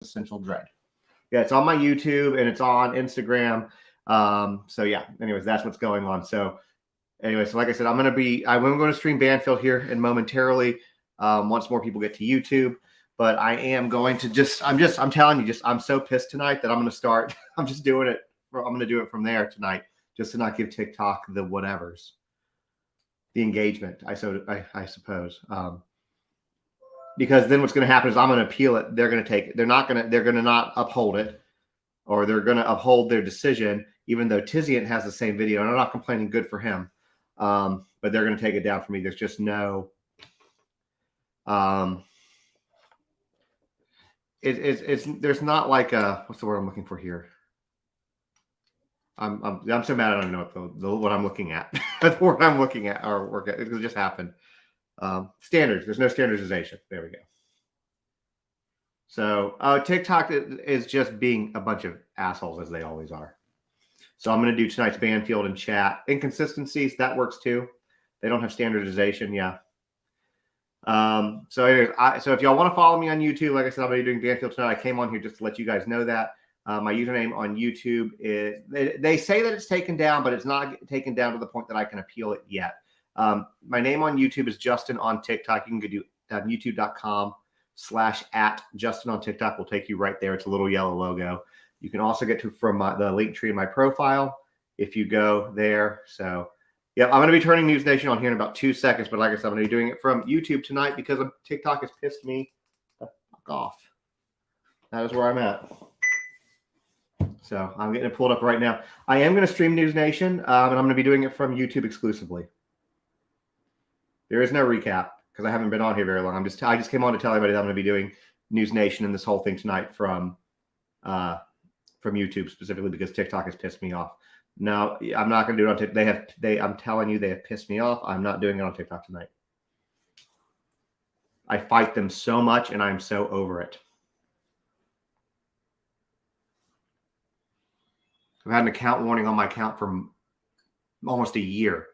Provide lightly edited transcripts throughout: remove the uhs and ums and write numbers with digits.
Essential Dread. Yeah, it's on my YouTube and it's on Instagram. So yeah, anyways, that's what's going on. So anyways, so like I said, I'm going to stream Banfield here and momentarily once more people get to YouTube. But I am going to I'm telling you, I'm so pissed tonight that I'm going to start. I'm just doing it. I'm going to do it from there tonight, just to not give TikTok the whatevers, the engagement. I suppose. Because then what's going to happen is I'm going to appeal it. They're going to take it. They're going to not uphold it, or they're going to uphold their decision, even though Tizian has the same video. And I'm not complaining, good for him. But they're going to take it down for me. There's just no, there's not like a, what's the word I'm looking for here? I'm so mad I don't know what I'm looking at. The word I'm looking at or work at, it just happened. Standards. There's no standardization. There we go. So TikTok is just being a bunch of assholes, as they always are. So I'm going to do tonight's Banfield and chat. Inconsistencies, that works too. They don't have standardization. Yeah. So if y'all want to follow me on YouTube, like I said, I'm going to be doing Banfield tonight. I came on here just to let you guys know that. My username on YouTube is, they say that it's taken down, but it's not taken down to the point that I can appeal it yet. My name on YouTube is Justin on TikTok. You can go to youtube.com/@Justin on TikTok. Will take you right there. It's a little yellow logo. You can also get to from the link tree in my profile if you go there. So yeah, I'm going to be turning News Nation on here in about 2 seconds. But like I said, I'm going to be doing it from YouTube tonight because TikTok has pissed me the fuck off. That is where I'm at. So I'm getting it pulled up right now. I am going to stream News Nation, and I'm going to be doing it from YouTube exclusively. There is no recap because I haven't been on here very long. I just came on to tell everybody that I'm going to be doing News Nation and this whole thing tonight from YouTube specifically because TikTok has pissed me off. No, I'm not going to do it on TikTok. I'm telling you, they have pissed me off. I'm not doing it on TikTok tonight. I fight them so much, and I'm so over it. I've had an account warning on my account for almost a year.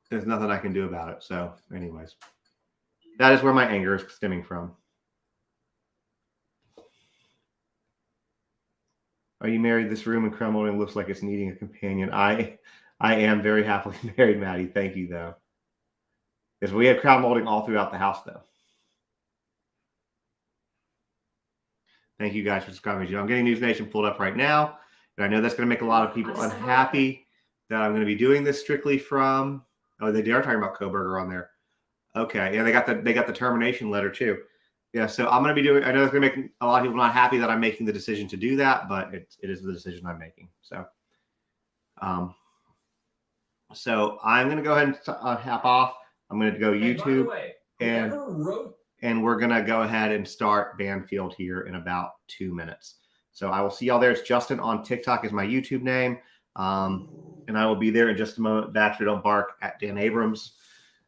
There's nothing I can do about it. So anyways, that is where my anger is stemming from. Are you married? This room in crowd molding looks like it's needing a companion. I am very happily married, Maddie. Thank you, though. Because we have crowd molding all throughout the house, though. Thank you guys for subscribing. I'm getting News Nation pulled up right now. And I know that's going to make a lot of people unhappy that I'm going to be doing this strictly from. Oh, they are talking about Kohberger on there. Okay. Yeah, they got the termination letter too. Yeah, so I'm going to be doing, I know it's going to make a lot of people not happy that I'm making the decision to do that, but it is the decision I'm making. So, so I'm going to go ahead and hop off. I'm going to go YouTube and we're going to go ahead and start Banfield here in about 2 minutes. So I will see y'all there. It's Justin on TikTok is my YouTube name. And I will be there in just a moment. Baxter Don't Bark at Dan Abrams.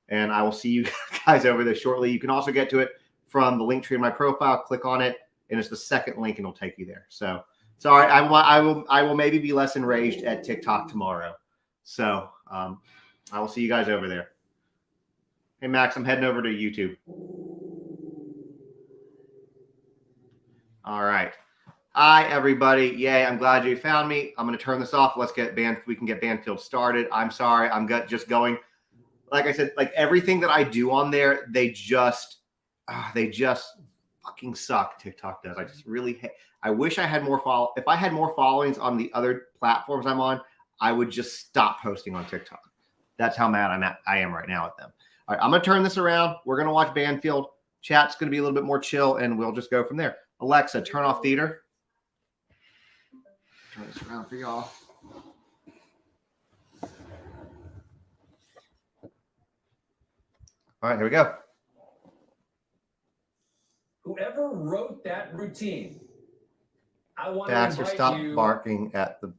And I will see you guys over there shortly. You can also get to it from the link tree in my profile. Click on it, and it's the second link, and it'll take you there. So sorry, I will maybe be less enraged at TikTok tomorrow. So I will see you guys over there. Hey Max, I'm heading over to YouTube. All right. Hi, everybody. Yay, I'm glad you found me. I'm going to turn this off. We can get Banfield started. I'm sorry. I'm just going. Like I said, like everything that I do on there, they just fucking suck. TikTok does. I just really I wish I had more follow. If I had more followings on the other platforms I'm on, I would just stop posting on TikTok. That's how mad I am right now at them. All right, I'm going to turn this around. We're going to watch Banfield. Chat's going to be a little bit more chill, and we'll just go from there. Alexa, turn off theater. Turn this around for y'all. All right, here we go. Whoever wrote that routine, I want Baxter, to stop you. barking at the.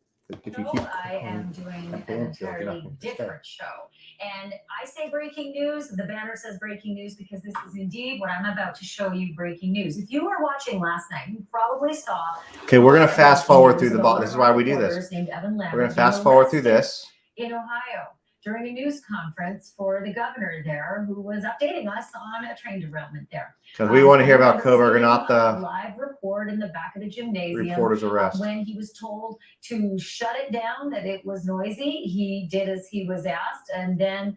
If you keep I am doing an entirely different show. And I say breaking news. The banner says breaking news because this is indeed what I'm about to show you breaking news. If you were watching last night, you probably saw. Okay, we're going to fast forward through the ball. This is why we do this. We're going to fast forward through this. In Ohio. during a news conference for the governor there, who was updating us on a train derailment there. Because we want to hear about There was Kohberger, a not the live report in the back of the gymnasium. reporter's arrest. When he was told to shut it down, that it was noisy, he did as he was asked, and then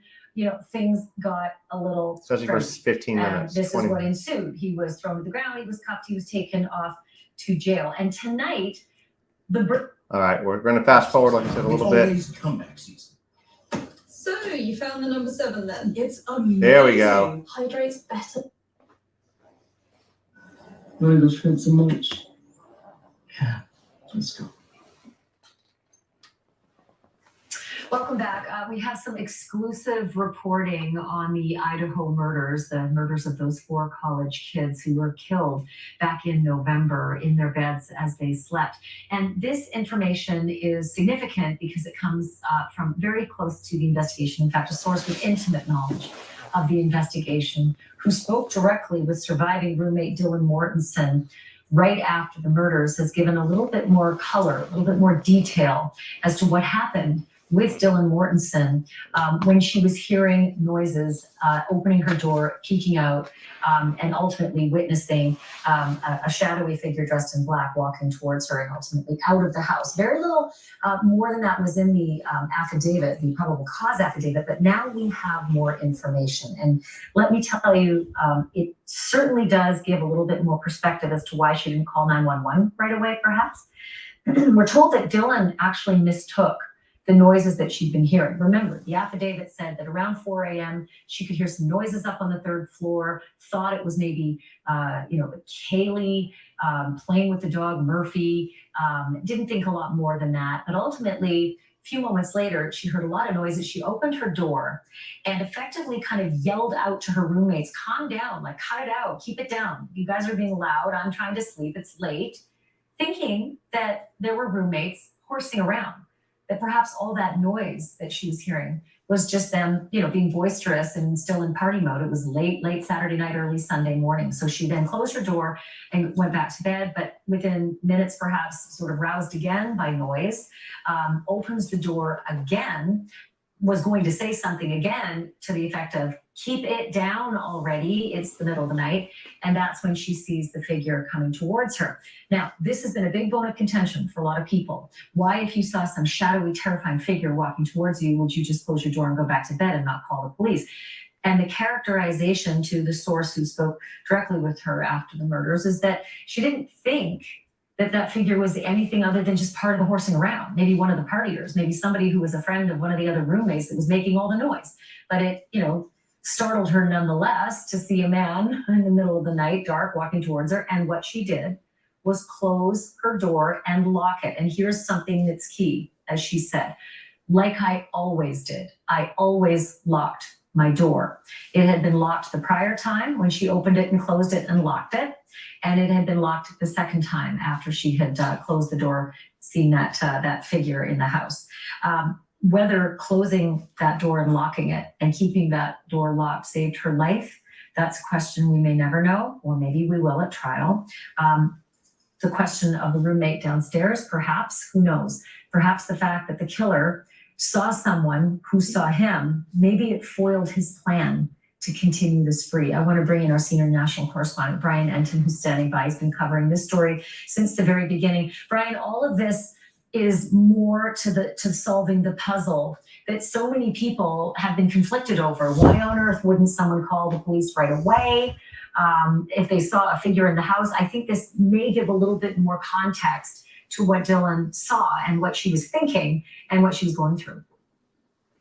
things got a little Especially for crazy. 15 minutes. This 20 is what ensued. He was thrown to the ground, he was cuffed, he was taken off to jail. And tonight, All right, we're going to fast forward, like I said, a little bit. Always comeback season. So you found the number 7 then? It's amazing. There we go. Hydrates better. Want to go spend some lunch? Yeah, let's go. Welcome back. We have some exclusive reporting on the Idaho murders, the murders of those 4 college kids who were killed back in November in their beds as they slept. And this information is significant because it comes from very close to the investigation. In fact, a source with intimate knowledge of the investigation who spoke directly with surviving roommate Dylan Mortensen right after the murders has given a little bit more color, a little bit more detail as to what happened with Dylan Mortensen when she was hearing noises, opening her door, peeking out, and ultimately witnessing a shadowy figure dressed in black walking towards her and ultimately out of the house. Very little more than that was in the affidavit, the probable cause affidavit, but now we have more information. And let me tell you, it certainly does give a little bit more perspective as to why she didn't call 911 right away, perhaps. We're told that Dylan actually mistook the noises that she'd been hearing. Remember, the affidavit said that around 4 a.m., she could hear some noises up on the 3rd floor, thought it was maybe, Kaylee playing with the dog, Murphy, didn't think a lot more than that. But ultimately, a few moments later, she heard a lot of noises. She opened her door and effectively kind of yelled out to her roommates, calm down, like cut it out, keep it down. You guys are being loud. I'm trying to sleep. It's late. Thinking that there were roommates horsing around, that perhaps all that noise that she was hearing was just them, being boisterous and still in party mode. It was late Saturday night, early Sunday morning. So she then closed her door and went back to bed, but within minutes, perhaps sort of roused again by noise, opens the door again, was going to say something again to the effect of, keep it down already. It's the middle of the night. And that's when she sees the figure coming towards her. Now, this has been a big bone of contention for a lot of people. Why, if you saw some shadowy, terrifying figure walking towards you, would you just close your door and go back to bed and not call the police? And the characterization to the source who spoke directly with her after the murders is that she didn't think that figure was anything other than just part of the horsing around. Maybe one of the partiers, maybe somebody who was a friend of one of the other roommates that was making all the noise. But it, startled her nonetheless to see a man in the middle of the night, dark, walking towards her. And what she did was close her door and lock it. And here's something that's key, as she said, like I always did. I always locked my door. It had been locked the prior time when she opened it and closed it and locked it. And it had been locked the second time after she had closed the door, seen that figure in the house. Whether closing that door and locking it and keeping that door locked saved her life, that's a question we may never know, or maybe we will at trial. The question of the roommate downstairs, perhaps, who knows? Perhaps the fact that the killer saw someone who saw him, maybe it foiled his plan to continue the spree. I want to bring in our senior national correspondent, Brian Enton, who's standing by. He's been covering this story since the very beginning. Brian, all of this is more to solving the puzzle that so many people have been conflicted over. Why on earth wouldn't someone call the police right away if they saw a figure in the house? I think this may give a little bit more context to what Dylan saw and what she was thinking and what she was going through.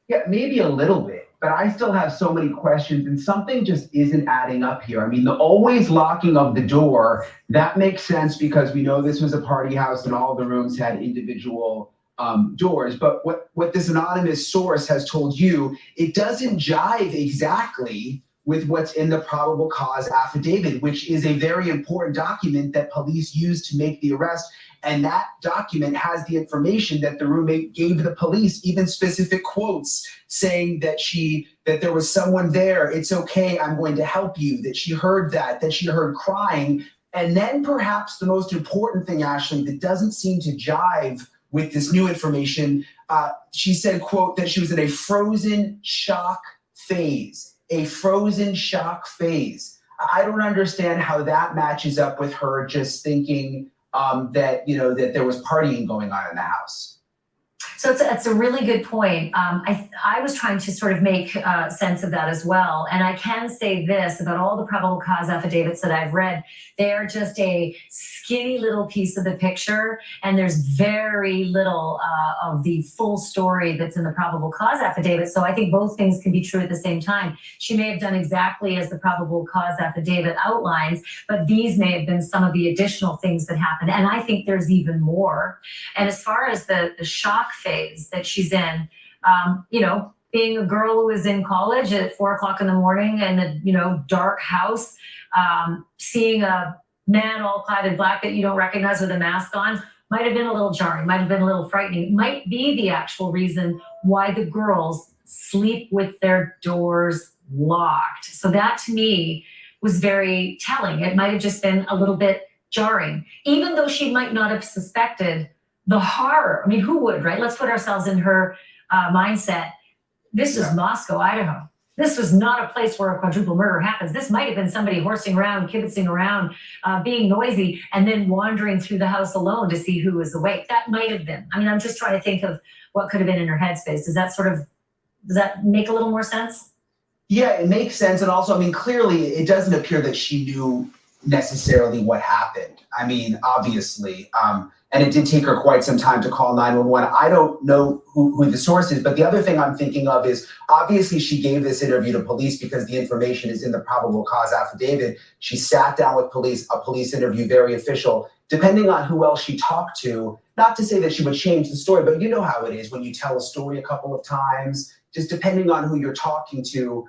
Yeah, maybe a little bit, but I still have so many questions and something just isn't adding up here. I mean, the always locking of the door, that makes sense because we know this was a party house and all the rooms had individual doors. But what this anonymous source has told you, it doesn't jive exactly with what's in the probable cause affidavit, which is a very important document that police use to make the arrest. And that document has the information that the roommate gave the police, even specific quotes saying that there was someone there. It's okay. I'm going to help you. That she heard that she heard crying. And then perhaps the most important thing, Ashley, that doesn't seem to jive with this new information. She said, quote, that she was in a frozen shock phase. A frozen shock phase. I don't understand how that matches up with her just thinking that there was partying going on in the house. So it's a really good point. I was trying to sort of make sense of that as well. And I can say this about all the probable cause affidavits that I've read. They're just a skinny little piece of the picture. And there's very little of the full story that's in the probable cause affidavit. So I think both things can be true at the same time. She may have done exactly as the probable cause affidavit outlines, but these may have been some of the additional things that happened. And I think there's even more. And as far as the shock phase that she's in, being a girl who was in college at 4:00 in the morning in a dark house, seeing a man all clad in black that you don't recognize with a mask on might have been a little jarring, might have been a little frightening, might be the actual reason why the girls sleep with their doors locked. So that to me was very telling. It might have just been a little bit jarring, even though she might not have suspected the horror. I mean, who would, right? Let's put ourselves in her mindset. This is Moscow, Idaho. This was not a place where a quadruple murder happens. This might have been somebody horsing around, kibitzing around, being noisy, and then wandering through the house alone to see who was awake. That might have been. I mean, I'm just trying to think of what could have been in her headspace. Does that make a little more sense? Yeah, it makes sense. And also, I mean, clearly it doesn't appear that she knew necessarily what happened. I mean, obviously, and it did take her quite some time to call 911. I don't know who the source is, but the other thing I'm thinking of is obviously she gave this interview to police because the information is in the probable cause affidavit. She sat down with police, a police interview, very official. Depending on who else she talked to, not to say that she would change the story, but you know how it is when you tell a story a couple of times, just depending on who you're talking to,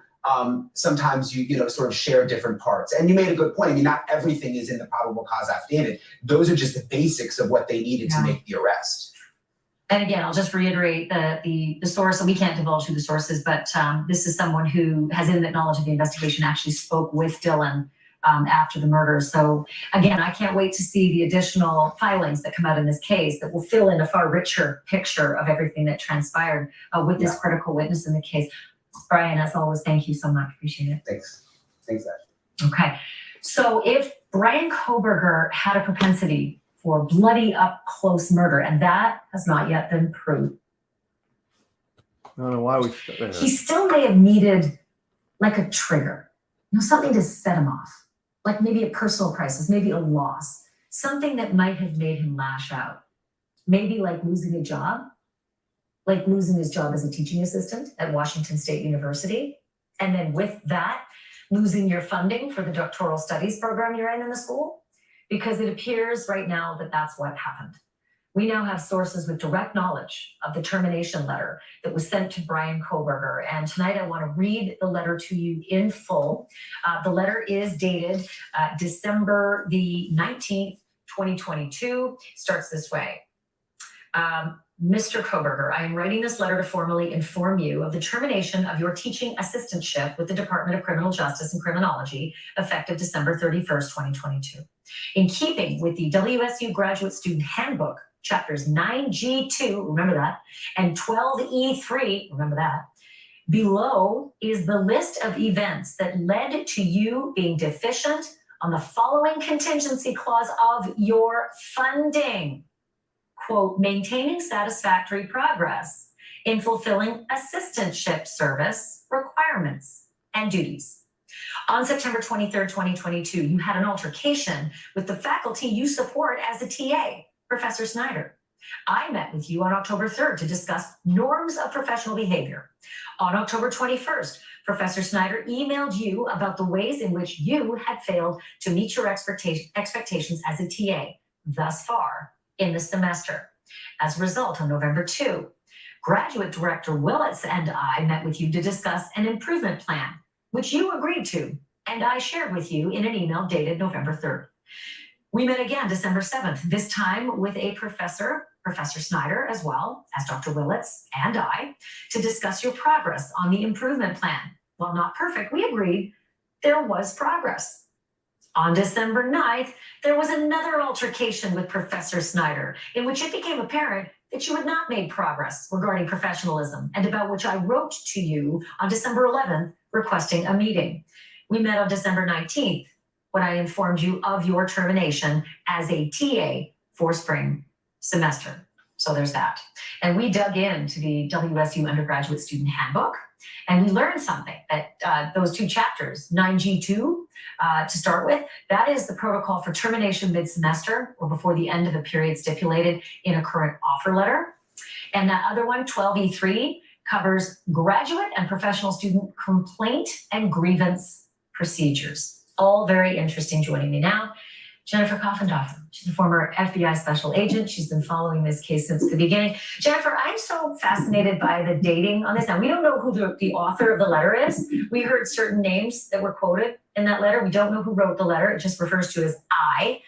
sometimes you sort of share different parts. And you made a good point. I mean, not everything is in the probable cause affidavit. Those are just the basics of what they needed to make the arrest. And again, I'll just reiterate the source, and we can't divulge who the source is, but this is someone who has intimate knowledge of the investigation, actually spoke with Dylan after the murder. So again, I can't wait to see the additional filings that come out in this case that will fill in a far richer picture of everything that transpired with this critical witness in the case. Brian, as always, thank you so much. Appreciate it. Thanks, Ash. Okay. So if Brian Kohberger had a propensity for bloody up close murder, and that has not yet been proved, I don't know why he still may have needed like a trigger, something to set him off, like maybe a personal crisis, maybe a loss, something that might have made him lash out. Maybe like losing a job, like losing his job as a teaching assistant at Washington State University. And then with that, losing your funding for the doctoral studies program you're in the school, because it appears right now that that's what happened. We now have sources with direct knowledge of the termination letter that was sent to Brian Kohberger. And tonight I want to read the letter to you in full. The letter is dated December the 19th, 2022. Starts this way. Mr. Kohberger, I am writing this letter to formally inform you of the termination of your teaching assistantship with the Department of Criminal Justice and Criminology effective December 31st, 2022. In keeping with the WSU Graduate Student Handbook, chapters 9G2, remember that, and 12E3, remember that, below is the list of events that led to you being deficient on the following contingency clause of your funding. Quote, maintaining satisfactory progress in fulfilling assistantship service requirements and duties. On September 23rd, 2022, you had an altercation with the faculty you support as a TA, Professor Snyder. I met with you on October 3rd to discuss norms of professional behavior. On October 21st, Professor Snyder emailed you about the ways in which you had failed to meet your expectations as a TA thus far in the semester. As a result, on November 2, Graduate Director Willits and I met with you to discuss an improvement plan, which you agreed to, and I shared with you in an email dated November 3rd. We met again December 7th, this time with a professor, Professor Snyder, as well as Dr. Willits and I, to discuss your progress on the improvement plan. While not perfect, we agreed there was progress. On December 9th, there was another altercation with Professor Snyder in which it became apparent that you had not made progress regarding professionalism and about which I wrote to you on December 11th requesting a meeting. We met on December 19th when I informed you of your termination as a TA for spring semester. So there's that. And we dug into the WSU undergraduate student handbook, and we learned something that those two chapters, 9G2 to start with, that is the protocol for termination mid-semester or before the end of a period stipulated in a current offer letter. And that other one, 12E3, covers graduate and professional student complaint and grievance procedures. All very interesting. Joining me now, Jennifer Coffendorfer. She's a former FBI special agent. She's been following this case since the beginning. Jennifer, I'm so fascinated by the dating on this. Now, we don't know who the author of the letter is. We heard certain names that were quoted in that letter. We don't know who wrote the letter. It just refers to as I.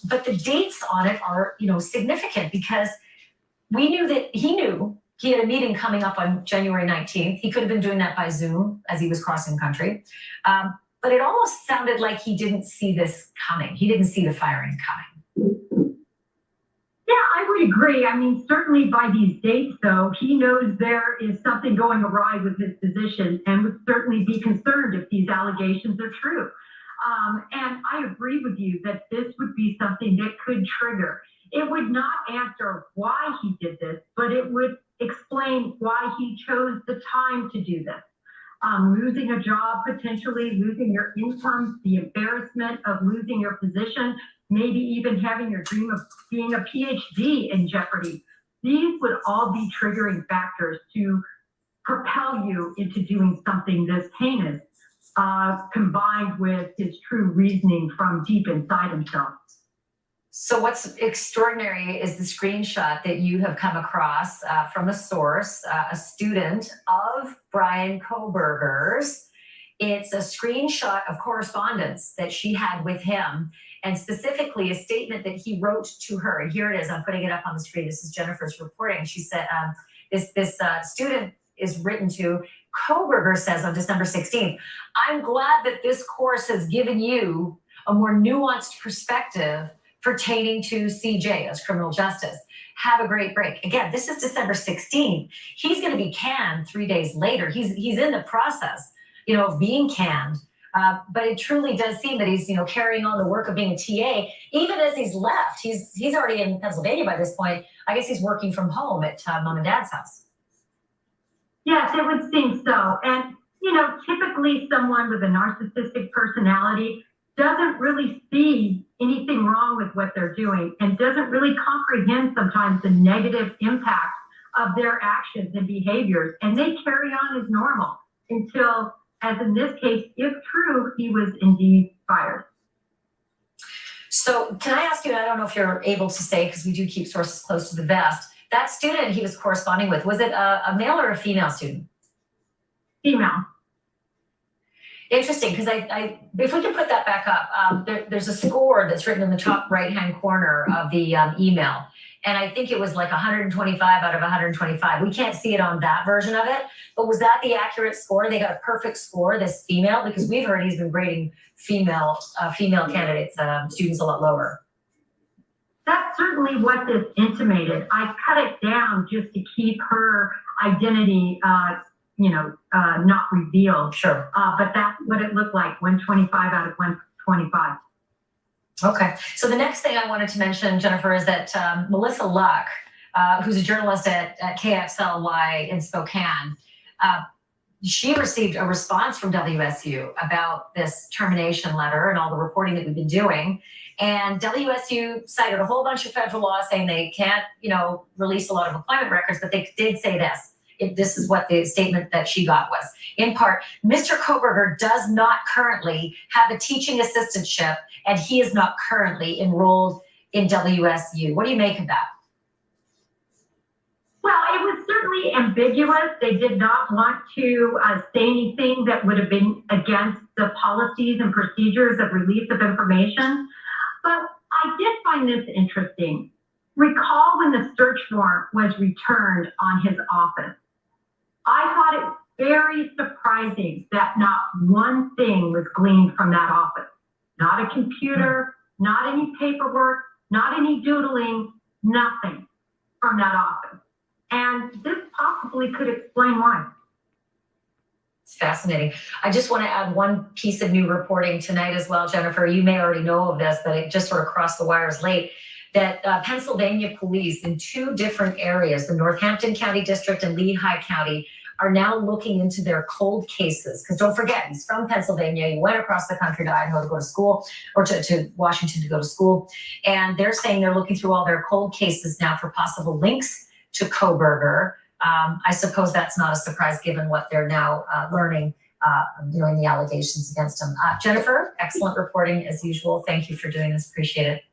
But the dates on it are, significant because we knew that he had a meeting coming up on January 19th. He could have been doing that by Zoom as he was crossing the country. But it almost sounded like he didn't see this coming. He didn't see the firing coming. Yeah, I would agree. I mean, certainly by these dates, though, he knows there is something going awry with his position and would certainly be concerned if these allegations are true. And I agree with you that this would be something that could trigger. It would not answer why he did this, but it would explain why he chose the time to do this. Losing a job, potentially losing your income, the embarrassment of losing your position, maybe even having your dream of being a PhD in jeopardy. These would all be triggering factors to propel you into doing something this heinous, combined with his true reasoning from deep inside himself. So what's extraordinary is the screenshot that you have come across from a source, a student of Brian Kohberger's. It's a screenshot of correspondence that she had with him, and specifically a statement that he wrote to her. And here it is. I'm putting it up on the screen. This is Jennifer's reporting. She said, this student is written to. Kohberger says on December 16th, I'm glad that this course has given you a more nuanced perspective pertaining to CJ as criminal justice. Have a great break. Again, this is December 16th. He's going to be canned 3 days later. He's in the process, of being canned. But it truly does seem that he's, carrying on the work of being a TA, even as he's left. He's already in Pennsylvania by this point. I guess he's working from home at mom and dad's house. Yes, it would seem so. And, typically someone with a narcissistic personality doesn't really see anything wrong with what they're doing and doesn't really comprehend sometimes the negative impact of their actions and behaviors. And they carry on as normal until, as in this case, if true, he was indeed fired. So can I ask you, I don't know if you're able to say, because we do keep sources close to the vest, that student he was corresponding with, was it a male or a female student? Female. Interesting, because I if we can put that back up, there's a score that's written in the top right-hand corner of the email. And I think it was like 125 out of 125. We can't see it on that version of it, but was that the accurate score? They got a perfect score, this female, because we've heard he's been grading female candidates, students a lot lower. That's certainly what this intimated. I cut it down just to keep her identity, not revealed. Sure. But that's what it looked like, 125 out of 125. Okay. So the next thing I wanted to mention, Jennifer, is that Melissa Luck, who's a journalist at KXLY in Spokane, she received a response from WSU about this termination letter and all the reporting that we've been doing. And WSU cited a whole bunch of federal laws saying they can't, release a lot of employment records, but they did say this. This is what the statement that she got was. In part, Mr. Kohberger does not currently have a teaching assistantship, and he is not currently enrolled in WSU. What do you make of that? Well, it was certainly ambiguous. They did not want to say anything that would have been against the policies and procedures of release of information. But I did find this interesting. Recall when the search warrant was returned on his office. I thought it very surprising that not one thing was gleaned from that office. Not a computer, not any paperwork, not any doodling, nothing. from that office. And this possibly could explain why. It's fascinating. I just want to add one piece of new reporting tonight as well, Jennifer. You may already know of this, but it just sort of crossed the wires late, that Pennsylvania police in two different areas, the Northampton County District and Lehigh County, are now looking into their cold cases. Because don't forget, he's from Pennsylvania. He went across the country to Idaho to go to school, or to Washington to go to school. And they're saying they're looking through all their cold cases now for possible links to Kohberger. I suppose that's not a surprise given what they're now learning, in the allegations against him. Jennifer, excellent reporting as usual. Thank you for doing this. Appreciate it.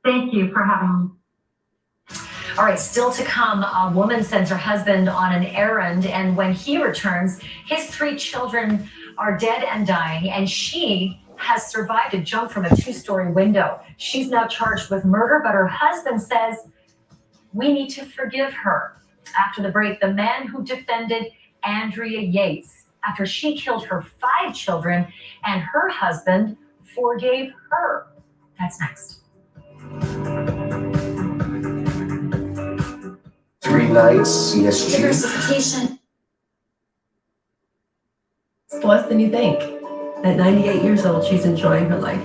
Thank you for having me. All right, still to come, a woman sends her husband on an errand, and when he returns, his 3 children are dead and dying, and she has survived a jump from a 2-story window. She's now charged with murder, but her husband says, we need to forgive her. After the break, the man who defended Andrea Yates after she killed her 5 children, and her husband forgave her. That's next. 3 nights, CSG. Diversification. It's less than you think. At 98 years old, she's enjoying her life.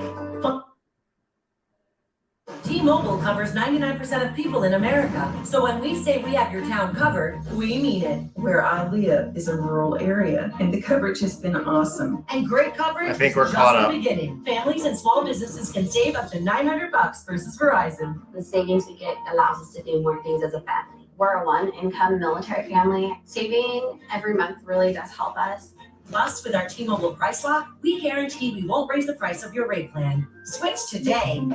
T-Mobile covers 99% of people in America. So when we say we have your town covered, we mean it. Where I live is a rural area, and the coverage has been awesome. And great coverage I think is we're just caught up. the beginning. Families and small businesses can save up to $900 versus Verizon. The savings we get allows us to do more things as a family. We're a 1-income military family. Saving every month really does help us. Plus, with our T-Mobile price lock, we guarantee we won't raise the price of your rate plan. Switch today.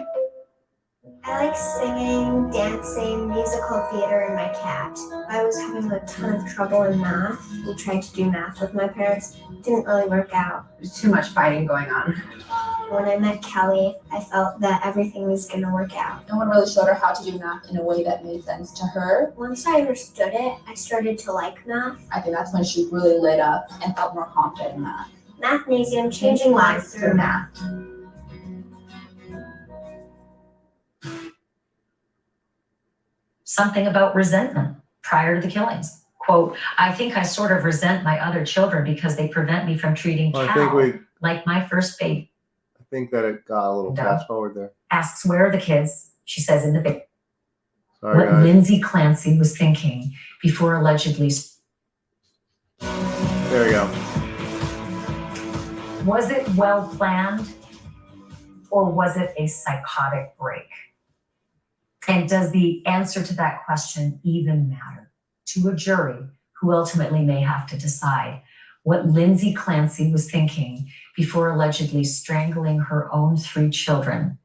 I like singing, dancing, musical theater, and my cat. I was having a ton of trouble in math. We tried to do math with my parents. It didn't really work out. There's too much fighting going on. When I met Kelly, I felt that everything was going to work out. No one really showed her how to do math in a way that made sense to her. Once I understood it, I started to like math. I think that's when she really lit up and felt more confident in math. Mathnasium, changing lives through math. Something about resentment prior to the killings. Quote, I think I sort of resent my other children because they prevent me from treating Cal like my first baby. I think that it got a little fast forward there. Asks, where are the kids? She says in the big. Sorry, what guys. Lindsey Clancy was thinking before allegedly. There you go. Was it well planned, or was it a psychotic break? And does the answer to that question even matter to a jury who ultimately may have to decide what Lindsey Clancy was thinking before allegedly strangling her own 3 children?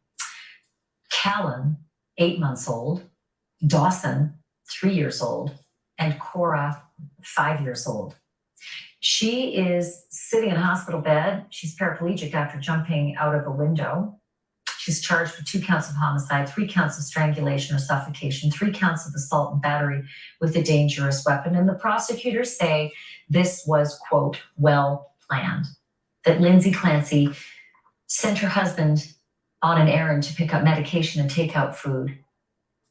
Callan, 8 months old, Dawson, 3 years old, and Cora, 5 years old. She is sitting in a hospital bed. She's paraplegic after jumping out of a window. She's charged with 2 counts of homicide, 3 counts of strangulation or suffocation, 3 counts of assault and battery with a dangerous weapon. And the prosecutors say this was, quote, well planned, that Lindsey Clancy sent her husband on an errand to pick up medication and take out food.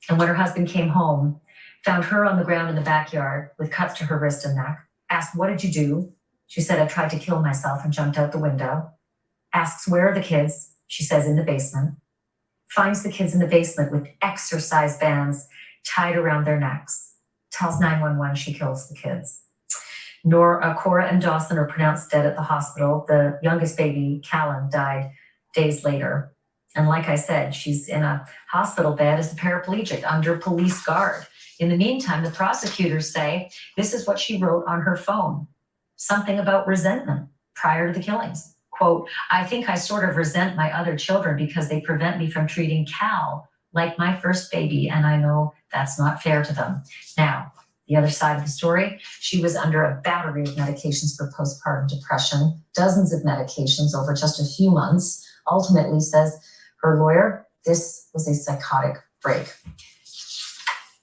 And when her husband came home, found her on the ground in the backyard with cuts to her wrist and neck, asked, what did you do? She said, I tried to kill myself and jumped out the window. Asks, where are the kids? She says, in the basement. Finds the kids in the basement with exercise bands tied around their necks. Tells 911 she kills the kids. Cora and Dawson are pronounced dead at the hospital. The youngest baby, Callan, died days later. And like I said, she's in a hospital bed as a paraplegic under police guard. In the meantime, the prosecutors say this is what she wrote on her phone. Something about resentment prior to the killings. Quote, I think I sort of resent my other children because they prevent me from treating Cal like my first baby, and I know that's not fair to them. Now, the other side of the story, she was under a battery of medications for postpartum depression, dozens of medications over just a few months. Ultimately, says her lawyer, this was a psychotic break.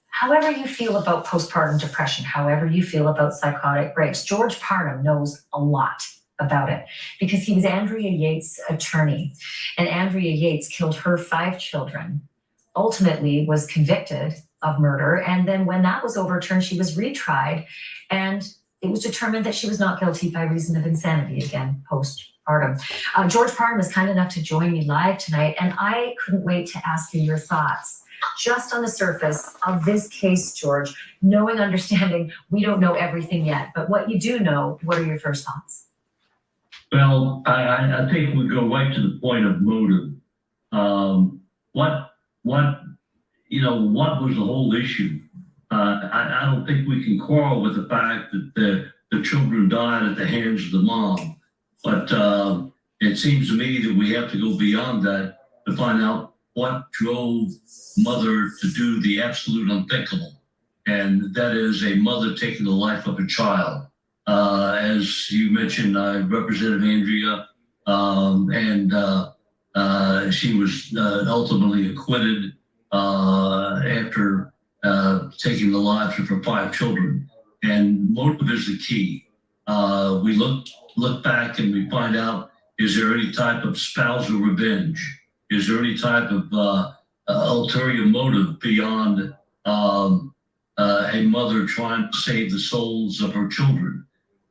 However you feel about postpartum depression, however you feel about psychotic breaks, George Parnham knows a lot about it because he was Andrea Yates' attorney, and Andrea Yates killed her 5 children, ultimately was convicted of murder. And then when that was overturned, she was retried, and it was determined that she was not guilty by reason of insanity, again, postpartum. George Parham was kind enough to join me live tonight, and I couldn't wait to ask you your thoughts. Just on the surface of this case, George, knowing, understanding, we don't know everything yet, but what you do know, what are your first thoughts? Well, I think we go right to the point of motive. What was the whole issue? I don't think we can quarrel with the fact that the children died at the hands of the mom, but it seems to me that we have to go beyond that to find out what drove mother to do the absolute unthinkable, and that is a mother taking the life of a child. As you mentioned, I represented Andrea, and she was ultimately acquitted after taking the lives of her 5 children. And motive is the key. We look back and we find out, is there any type of spousal revenge? Is there any type of ulterior motive beyond a mother trying to save the souls of her children?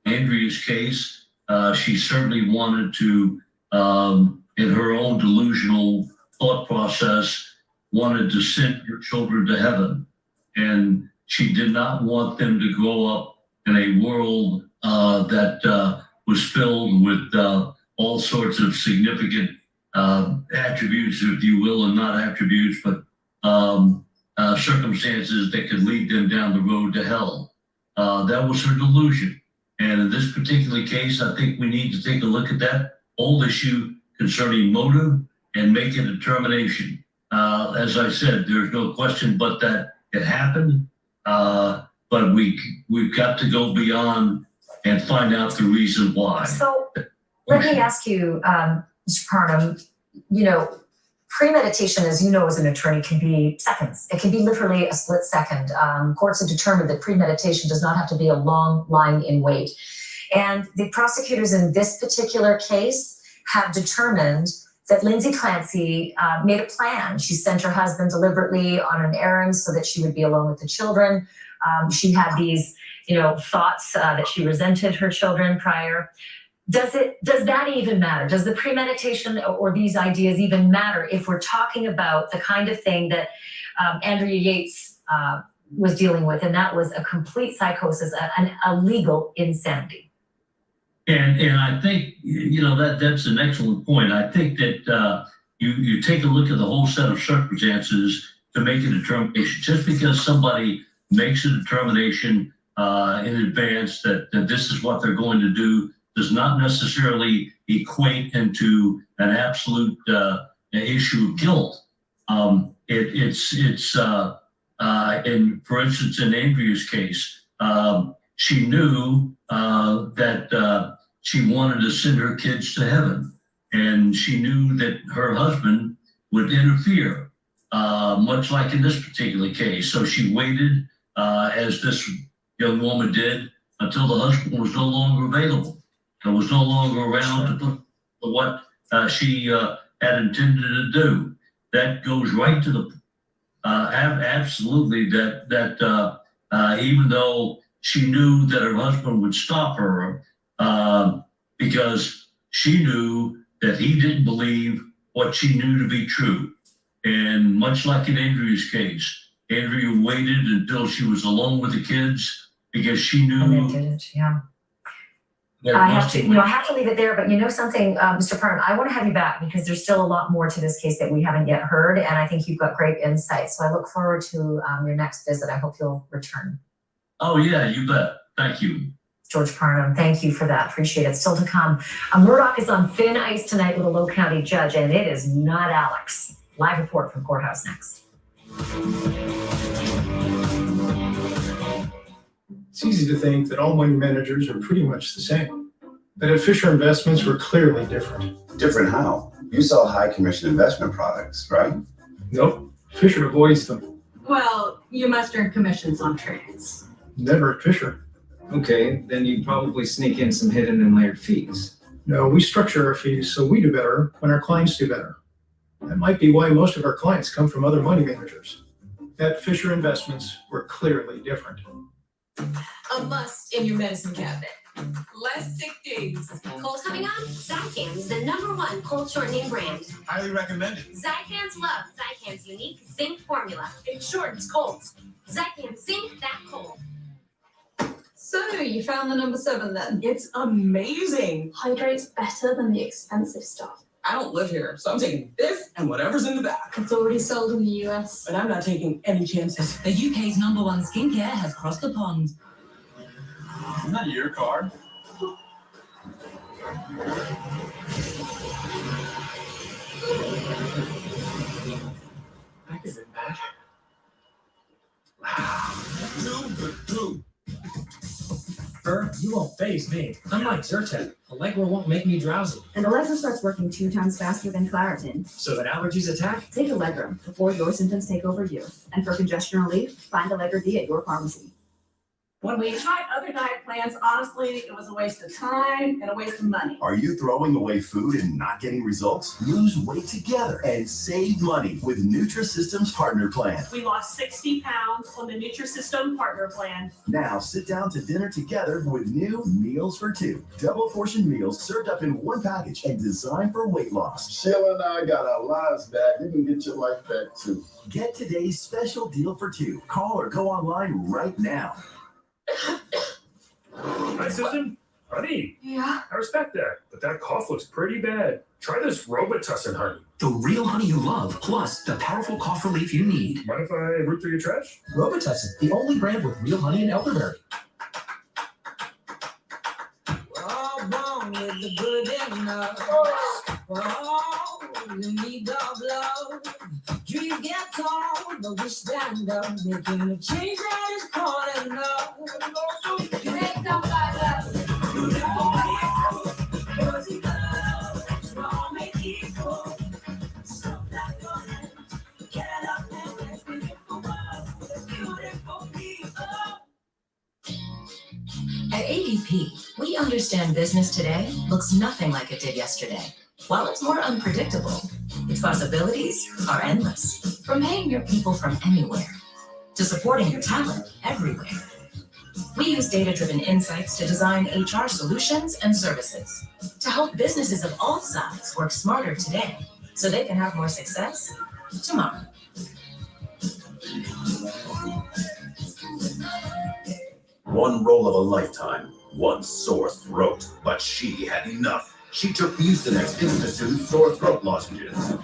Andrea's case, she certainly wanted to, in her own delusional thought process, wanted to send her children to heaven. And she did not want them to grow up in a world that was filled with all sorts of significant attributes, if you will, and not attributes, but circumstances that could lead them down the road to hell. That was her delusion. And in this particular case, I think we need to take a look at that whole issue concerning motive and make a determination. As I said, there's no question but that it happened, but we've got to go beyond and find out the reason why. So let me ask you, Mr. Parham, premeditation, as you know, as an attorney, can be seconds. It can be literally a split second. Courts have determined that premeditation does not have to be a long line in wait. And the prosecutors in this particular case have determined that Lindsey Clancy made a plan. She sent her husband deliberately on an errand so that she would be alone with the children. She had these, thoughts that she resented her children prior. Does that even matter? Does the premeditation or these ideas even matter if we're talking about the kind of thing that Andrea Yates was dealing with, and that was a complete psychosis, a legal insanity? And I think, that's an excellent point. I think that you take a look at the whole set of circumstances to make a determination. Just because somebody makes a determination in advance that this is what they're going to do does not necessarily equate into an absolute issue of guilt. For instance, in Andrea's case, she knew that she wanted to send her kids to heaven, and she knew that her husband would interfere, much like in this particular case. So she waited, as this young woman did, until the husband was no longer available and was no longer around to put what she had intended to do. That goes right to the absolutely that even though she knew that her husband would stop her, because she knew that he didn't believe what she knew to be true. And much like in Andrea's case, Andrea waited until she was alone with the kids because she knew. And they did it, yeah. I have to leave it there, but something, Mr. Parham, I want to have you back because there's still a lot more to this case that we haven't yet heard, and I think you've got great insight. So I look forward to your next visit. I hope you'll return. Oh yeah, you bet. Thank you. George Parham, thank you for that. Appreciate it. Still to come. Murdoch is on thin ice tonight with a Low County judge, and it is not Alex. Live report from courthouse next. It's easy to think that all money managers are pretty much the same. But at Fisher Investments, we're clearly different. Different how? You sell high commission investment products, right? Nope. Fisher avoids them. Well, you must earn commissions on trades. Never at Fisher. Okay, then you probably sneak in some hidden and layered fees. No, we structure our fees so we do better when our clients do better. That might be why most of our clients come from other money managers. that Fisher investments were clearly different. A must in your medicine cabinet. Less sick days. Cold coming on? Zycan's the #1 cold shortening brand. Highly recommended. Zycan's love Zycan's unique zinc formula. It shortens colds. Zycan zinc that cold. So you found the #7 then? It's amazing. Hydrates better than the expensive stuff. I don't live here, so I'm taking this and whatever's in the back. It's already sold in the US. But I'm not taking any chances. The UK's #1 skincare has crossed the pond. Isn't that your car? That isn't bad. You won't faze me. I'm like Zyrtec. Allegra won't make me drowsy. And Allegra starts working 2 times faster than Claritin. So that allergies attack? Take Allegra before your symptoms take over you. And for congestion relief, find Allegra D at your pharmacy. When we tried other diet plans, honestly, it was a waste of time and a waste of money. Are you throwing away food and not getting results? Lose weight together and save money with Nutrisystem's Partner Plan. We lost 60 pounds on the Nutrisystem Partner Plan. Now sit down to dinner together with new Meals for Two. Double portion meals served up in one package and designed for weight loss. Sheila and I got our lives back. You can get your life back too. Get today's special deal for 2. Call or go online right now. Hi, Susan. Honey. Yeah? I respect that, but that cough looks pretty bad. Try this Robitussin, honey. The real honey you love, plus the powerful cough relief you need. Mind if I root through your trash? Robitussin, the only brand with real honey and elderberry. We're all born with the good enough. We're all in need of love. Dreams get tall, but we stand up, making a change that is calling up. You make somebody love. Because you love, we're all made equal. So clap your hands, get up and let's be beautiful world. Beautiful people. At ADP, we understand business today looks nothing like it did yesterday. While it's more unpredictable, its possibilities are endless. From paying your people from anywhere to supporting your talent everywhere. We use data-driven insights to design HR solutions and services to help businesses of all sizes work smarter today so they can have more success tomorrow. One roll of a lifetime, one sore throat, but she had enough. She took Mucinex Insta-Soothe sore throat lozenges.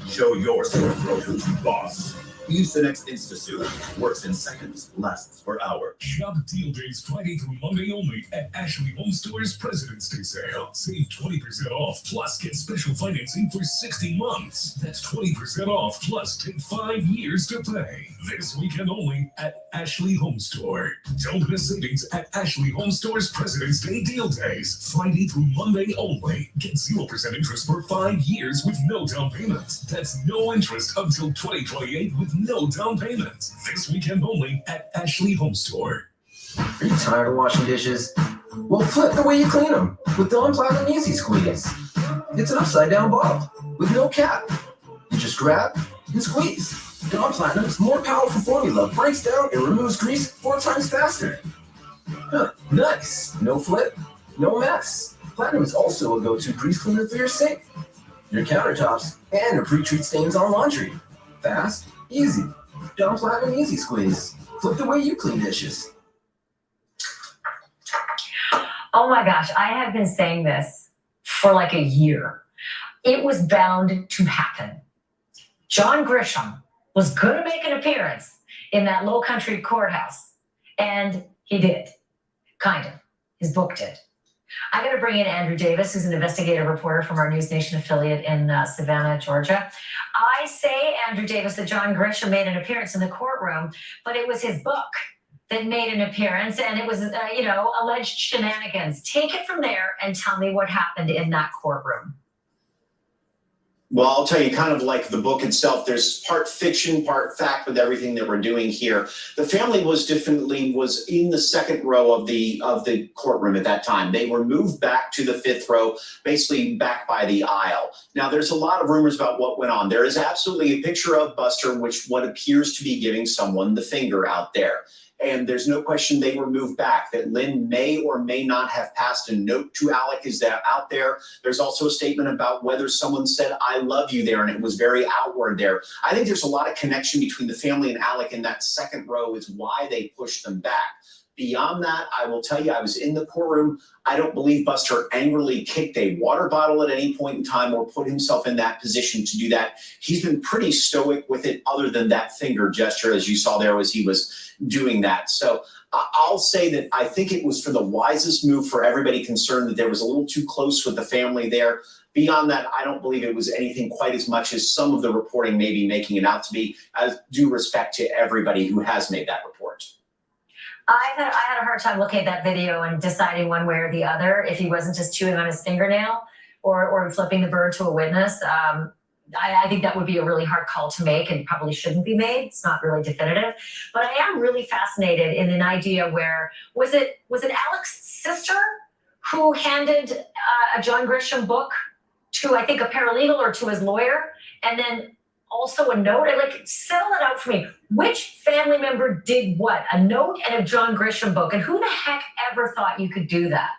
Show your sore throat who's boss. Mucinex Insta-Soothe works in seconds, lasts for hours. Shop deal days Friday through Monday only at Ashley Home Store's President's Day sale. Save 20% off, plus get special financing for 60 months. That's 20% off, plus take 5 years to pay. This weekend only at Ashley Home Store. Don't miss savings at Ashley Home Store's President's Day deal days. Friday through Monday only. Get 0% interest for 5 years with no down payment. That's no interest until 2028 with no down payment. This weekend only at Ashley Home Store. Are you tired of washing dishes? Well, flip the way you clean them with Dawn Platinum Easy Squeeze. It's an upside down bottle with no cap. You just grab and squeeze. Dawn Platinum's more powerful formula breaks down and removes grease 4 times faster. Huh, nice. No flip, no mess. Platinum is also a go-to grease cleaner for your sink, your countertops, and to pre-treat stains on laundry. Fast, easy. Dawn Platinum Easy Squeeze. Flip the way you clean dishes. Oh my gosh, I have been saying this for like a year. It was bound to happen. John Grisham was going to make an appearance in that Low Country courthouse, and he did. Kind of. His book did. I got to bring in Andrew Davis, who's an investigative reporter from our News Nation affiliate in Savannah, Georgia. I say, Andrew Davis, that John Grisham made an appearance in the courtroom, but it was his book that made an appearance, and it was, alleged shenanigans. Take it from there and tell me what happened in that courtroom. Well, I'll tell you, kind of like the book itself, there's part fiction, part fact with everything that we're doing here. The family was in the second row of the courtroom at that time. They were moved back to the fifth row, basically back by the aisle. Now, there's a lot of rumors about what went on. There is absolutely a picture of Buster, which what appears to be giving someone the finger out there. And there's no question they were moved back, that Lynn may or may not have passed a note to Alec. Is that out there? There's also a statement about whether someone said, I love you there, and it was very outward there. I think there's a lot of connection between the family and Alec in that second row is why they pushed them back. Beyond that, I will tell you, I was in the courtroom. I don't believe Buster angrily kicked a water bottle at any point in time or put himself in that position to do that. He's been pretty stoic with it other than that finger gesture, as you saw there as he was doing that. So I'll say that I think it was for the wisest move for everybody concerned, that there was a little too close with the family there. Beyond that, I don't believe it was anything quite as much as some of the reporting may be making it out to be, as due respect to everybody who has made that report. I had a hard time looking at that video and deciding one way or the other if he wasn't just chewing on his fingernail or flipping the bird to a witness. I think that would be a really hard call to make and probably shouldn't be made. It's not really definitive. But I am really fascinated in an idea where, was it Alec's sister who handed a John Grisham book to, I think, a paralegal or to his lawyer, and then also a note? Settle it out for me. Which family member did what? A note and a John Grisham book. And who the heck ever thought you could do that?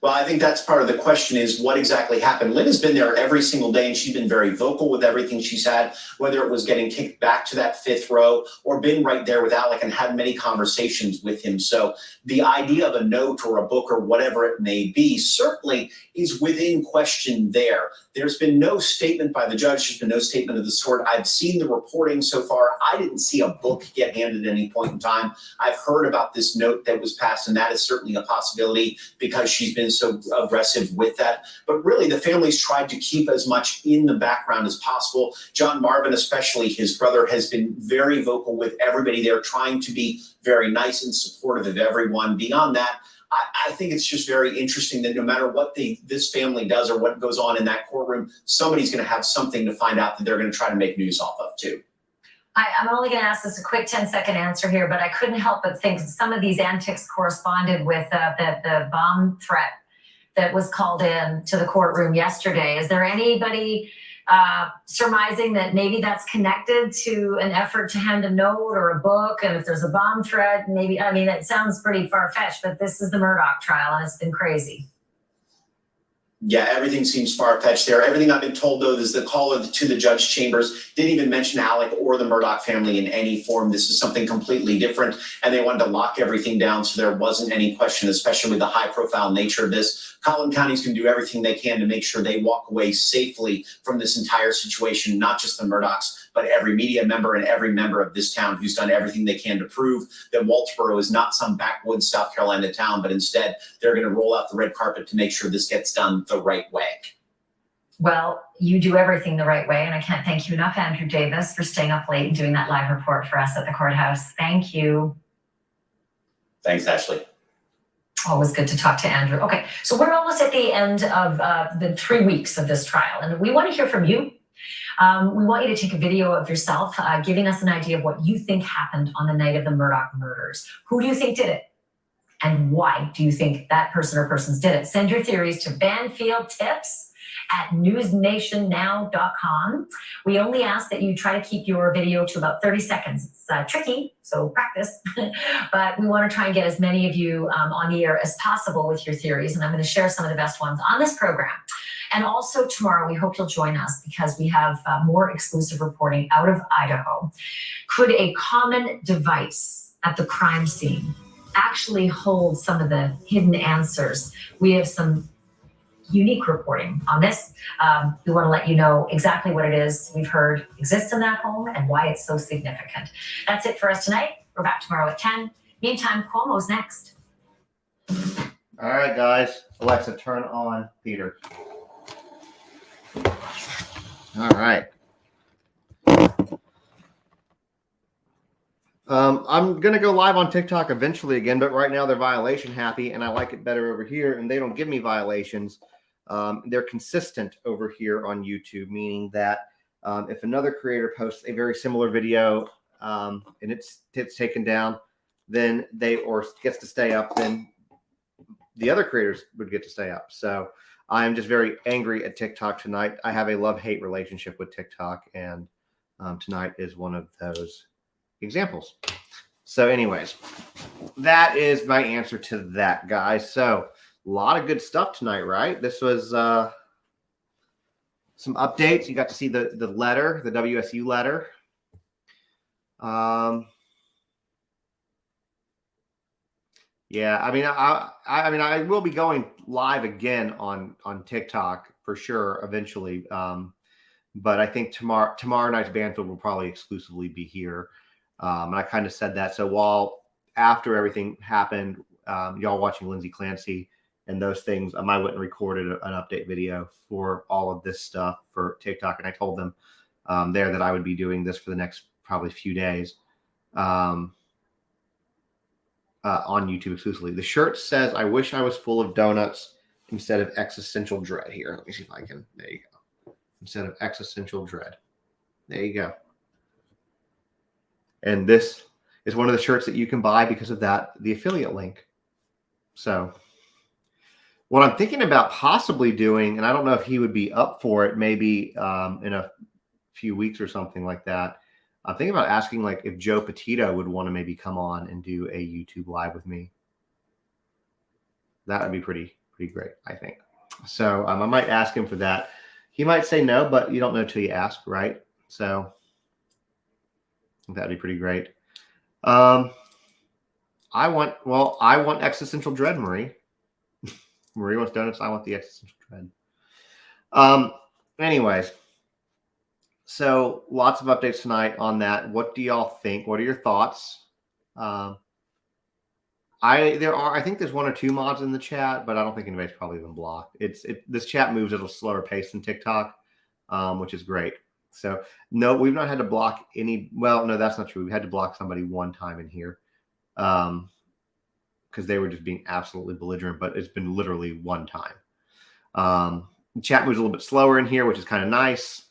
Well, I think that's part of the question is what exactly happened. Lynn has been there every single day, and she's been very vocal with everything she's had, whether it was getting kicked back to that fifth row or been right there with Alec and had many conversations with him. So the idea of a note or a book or whatever it may be certainly is within question there. There's been no statement by the judge. There's been no statement of the sort. I've seen the reporting so far. I didn't see a book get handed at any point in time. I've heard about this note that was passed, and that is certainly a possibility because she's been so aggressive with that. But really, the family's tried to keep as much in the background as possible. John Marvin, especially his brother, has been very vocal with everybody there, trying to be very nice and supportive of everyone. Beyond that, I think it's just very interesting that no matter what this family does or what goes on in that courtroom, somebody's going to have something to find out that they're going to try to make news off of too. I'm only going to ask this a quick 10-second answer here, but I couldn't help but think some of these antics corresponded with the bomb threat that was called in to the courtroom yesterday. Is there anybody surmising that maybe that's connected to an effort to hand a note or a book? And if there's a bomb threat, maybe, I mean, it sounds pretty far-fetched, but this is the Murdoch trial and it's been crazy. Yeah, everything seems far-fetched there. Everything I've been told, though, is the caller to the judge chambers didn't even mention Alec or the Murdoch family in any form. This is something completely different, and they wanted to lock everything down so there wasn't any question, especially with the high-profile nature of this. Collin County's can do everything they can to make sure they walk away safely from this entire situation, not just the Murdochs, but every media member and every member of this town who's done everything they can to prove that Walterboro is not some backwoods South Carolina town, but instead they're going to roll out the red carpet to make sure this gets done the right way. Well, you do everything the right way, and I can't thank you enough, Andrew Davis, for staying up late and doing that live report for us at the courthouse. Thank you. Thanks, Ashley. Always good to talk to Andrew. Okay, so we're almost at the end of the 3 weeks of this trial, and we want to hear from you. We want you to take a video of yourself giving us an idea of what you think happened on the night of the Murdoch murders. Who do you think did it? And why do you think that person or persons did it? Send your theories to banfieldtips@newsnationnow.com. We only ask that you try to keep your video to about 30 seconds. It's tricky, so practice. But we want to try and get as many of you on the air as possible with your theories. And I'm going to share some of the best ones on this program. And also tomorrow, we hope you'll join us because we have more exclusive reporting out of Idaho. Could a common device at the crime scene actually hold some of the hidden answers? We have some unique reporting on this. We want to let you know exactly what it is we've heard exists in that home and why it's so significant. That's it for us tonight. We're back tomorrow at 10. Meantime, Cuomo's next. All right, guys. Alexa, turn on Peter. All right. I'm going to go live on TikTok eventually again, but right now they're violation happy, and I like it better over here, and they don't give me violations. they're consistent over here on YouTube, meaning that if another creator posts a very similar video and it's taken down, then or gets to stay up, then the other creators would get to stay up. So I am just very angry at TikTok tonight. I have a love-hate relationship with TikTok, and tonight is one of those examples. So anyways, that is my answer to that, guys. So a lot of good stuff tonight, right? This was some updates. You got to see the letter, the WSU letter. Yeah, I mean, I will be going live again on TikTok for sure eventually. But I think tomorrow night's Banfield will probably exclusively be here. And I kind of said that. So while after everything happened, y'all watching Lindsey Clancy and those things, I went and recorded an update video for all of this stuff for TikTok. And I told them there that I would be doing this for the next probably few days. On YouTube exclusively. The shirt says, "I wish I was full of donuts instead of existential dread." Here, let me see if I can. There you go. Instead of existential dread. There you go. And this is one of the shirts that you can buy because of the affiliate link. So what I'm thinking about possibly doing, and I don't know if he would be up for it, maybe in a few weeks or something like that. I'm thinking about asking like if Joe Petito would want to maybe come on and do a YouTube live with me. That would be pretty great, I think. So I might ask him for that. He might say no, but you don't know till you ask, right? So that'd be pretty great. I want existential dread, Marie. Marie wants donuts. I want the existential dread. Anyways. So lots of updates tonight on that. What do y'all think? What are your thoughts? I think there's one or two mods in the chat, but I don't think anybody's probably been blocked. This chat moves at a slower pace than TikTok, which is great. So no, we've not had to block any. Well, no, that's not true. We had to block somebody one time in here because they were just being absolutely belligerent. But it's been literally one time. Chat moves a little bit slower in here, which is kind of nice.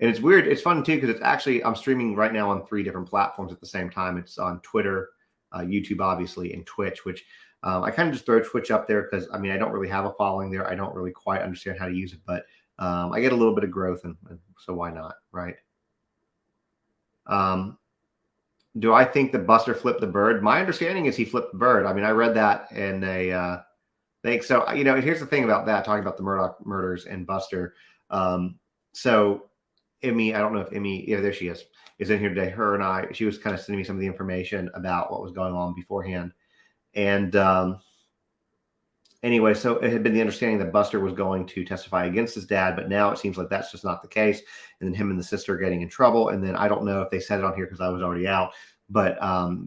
And it's weird. It's fun, too, because it's actually I'm streaming right now on 3 different platforms at the same time. It's on Twitter, YouTube, obviously, and Twitch, which I kind of just throw Twitch up there because, I mean, I don't really have a following there. I don't really quite understand how to use it, but I get a little bit of growth, and so why not, right? Do I think that Buster flipped the bird? My understanding is he flipped the bird. I mean, I read that in a thing. So, you know, here's the thing about that, talking about the Murdoch murders and Buster. So Emmy, I don't know if Emmy, yeah, there she is in here today. Her and she was kind of sending me some of the information about what was going on beforehand. And anyway, so it had been the understanding that Buster was going to testify against his dad, but now it seems like that's just not the case. And then him and the sister are getting in trouble. And then I don't know if they said it on here because I was already out, but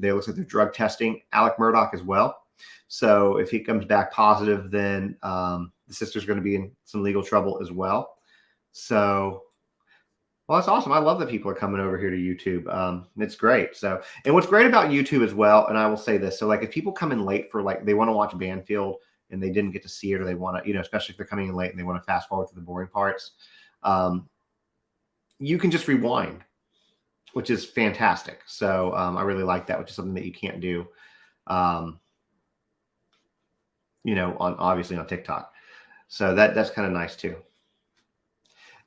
they looks like they're drug testing Alec Murdoch as well. So if he comes back positive, then the sister's going to be in some legal trouble as well. So, well, that's awesome. I love that people are coming over here to YouTube. It's great. So, and what's great about YouTube as well, and I will say this, so like if people come in late for like, they want to watch Banfield and they didn't get to see it, or they want to, you know, especially if they're coming in late and they want to fast forward to the boring parts, you can just rewind, which is fantastic. So I really like that, which is something that you can't do, you know, obviously on TikTok. So that's kind of nice too.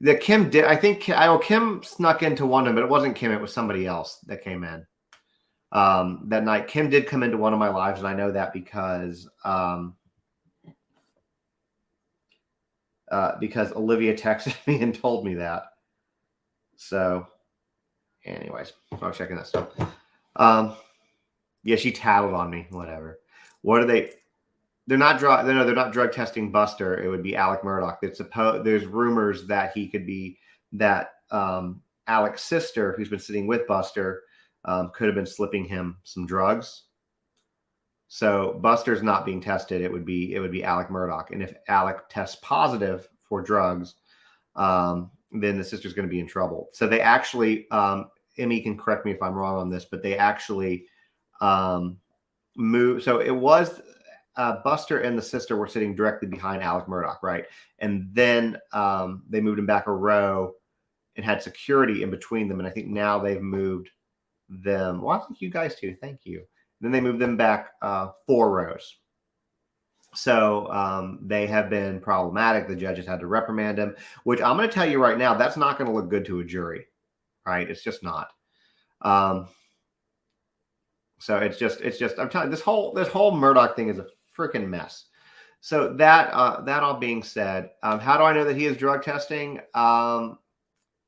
The Kim did, I think Kim snuck into one of them, but it wasn't Kim, it was somebody else that came in that night. Kim did come into one of my lives, and I know that because Olivia texted me and told me that. So anyways, I'm checking that stuff. Yeah, she tattled on me, whatever. What are they? They're not drug testing Buster. It would be Alec Murdoch. There's rumors that he could be that Alec's sister, who's been sitting with Buster, could have been slipping him some drugs. So Buster's not being tested. It would be Alec Murdoch. And if Alec tests positive for drugs, then the sister's going to be in trouble. So they actually, Emmy can correct me if I'm wrong on this, but they actually moved. So it was Buster and the sister were sitting directly behind Alec Murdoch, right? And then they moved him back a row and had security in between them. And I think now they've moved them. Well, I think you guys too. Thank you. Then they moved them back 4 rows. So they have been problematic. The judges had to reprimand him, which I'm going to tell you right now, that's not going to look good to a jury, right? It's just not. So it's just I'm telling you, this whole Murdoch thing is a freaking mess. So that all being said, how do I know that he is drug testing?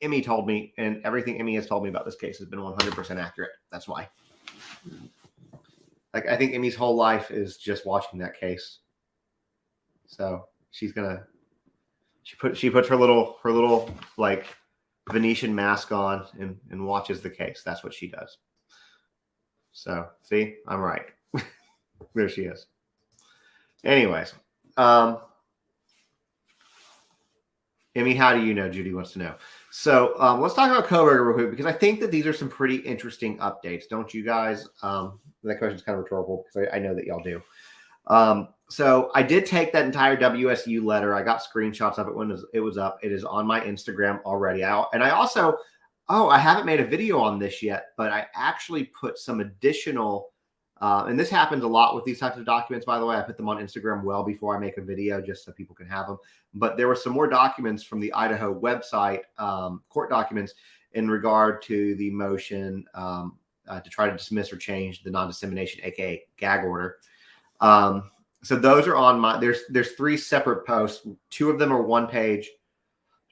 Emmy told me, and everything Emmy has told me about this case has been 100% accurate. That's why. Like, I think Emmy's whole life is just watching that case. So she puts her little like Venetian mask on and watches the case. That's what she does. So see, I'm right. There she is. Anyways, Emmy, how do you know? Judy wants to know. So let's talk about Kohberger real quick, because I think that these are some pretty interesting updates. Don't you guys? That question is kind of rhetorical because I know that y'all do. So I did take that entire WSU letter. I got screenshots of it when it was up. It is on my Instagram already. I also, I haven't made a video on this yet, but I actually put some additional, and this happens a lot with these types of documents, by the way. I put them on Instagram well before I make a video just so people can have them. But there were some more documents from the Idaho website, court documents, in regard to the motion to try to dismiss or change the non-dissemination, aka gag order. So those are on my. There's 3 separate posts. 2 of them are 1 page.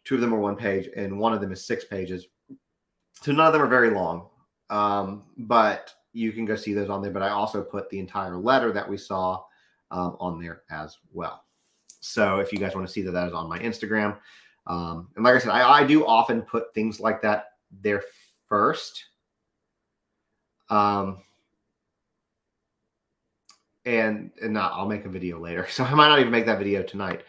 2 of them are 1 page, and 1 of them is 6 pages. So none of them are very long, but you can go see those on there. But I also put the entire letter that we saw on there as well. So if you guys want to see that is on my Instagram. And like I said, I do often put things like that there first. And I'll make a video later. So I might not even make that video tonight.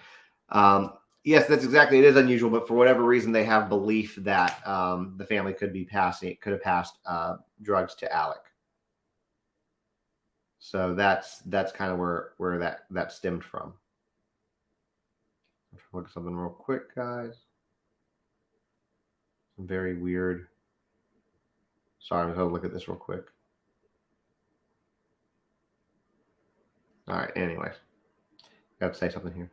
Yes, that's exactly. It is unusual, but for whatever reason, they have belief that the family could have passed drugs to Alec. So that's kind of where that stemmed from. Let's look at something real quick, guys. Some very weird. Sorry, I'm going to look at this real quick. All right. Anyways, got to say something here.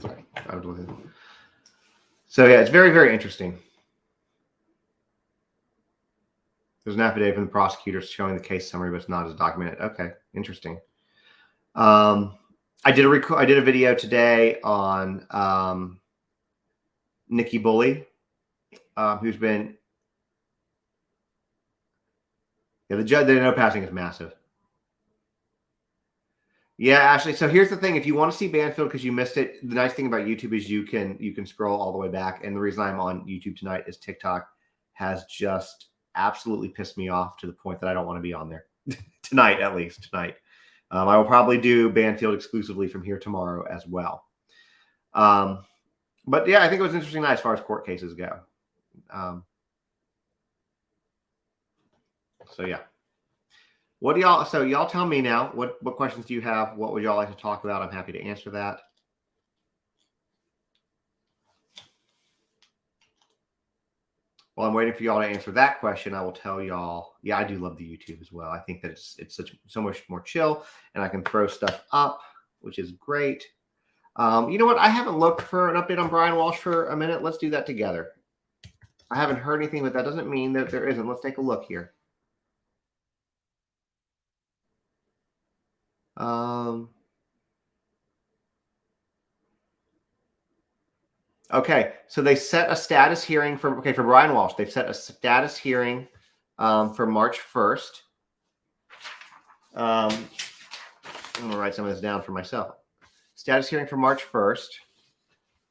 Sorry, I was looking. So yeah, it's very, very interesting. There's an affidavit from the prosecutor showing the case summary, but it's not as documented. Okay, interesting. I did a video today on Nikki Bully, who's been the judge. The no passing is massive. Yeah, Ashley. So here's the thing: if you want to see Banfield because you missed it, the nice thing about YouTube is you can scroll all the way back. And the reason I'm on YouTube tonight is TikTok has just absolutely pissed me off to the point that I don't want to be on there tonight, at least tonight. I will probably do Banfield exclusively from here tomorrow as well. But yeah, I think it was interesting night as far as court cases go. So yeah. What do y'all? So y'all tell me now. What questions do you have? What would y'all like to talk about? I'm happy to answer that. While I'm waiting for y'all to answer that question, I will tell y'all. Yeah, I do love the YouTube as well. I think that it's so much more chill, and I can throw stuff up, which is great. You know what? I haven't looked for an update on Brian Walsh for a minute. Let's do that together. I haven't heard anything, but that doesn't mean that there isn't. Let's take a look here. Okay, so they set a status hearing for Brian Walsh. They've set a status hearing for March 1st. I'm gonna write some of this down for myself. Status hearing for March 1st.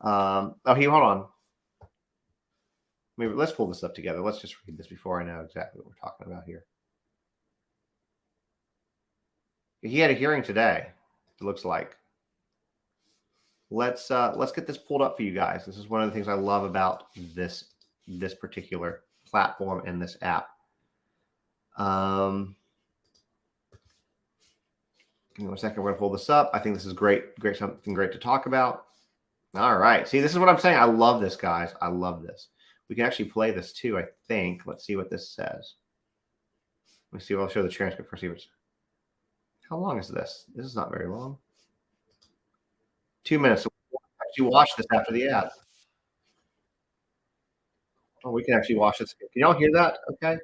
Hold on. Maybe let's pull this up together. Let's just read this before I know exactly what we're talking about here. He had a hearing today, it looks like. Let's get this pulled up for you guys. This is one of the things I love about this this particular platform and this app. Give me 1 second. We're gonna pull this up. I think this is great, something great to talk about. All right. See, this is what I'm saying. I love this, guys. I love this. We can actually play this too, I think. Let's see what this says. Let me see. I'll show the transcript for see what's. How long is this? This is not very long. 2 minutes. So we'll actually watch this after the ad. Oh, we can actually watch this. Can y'all hear that? Okay.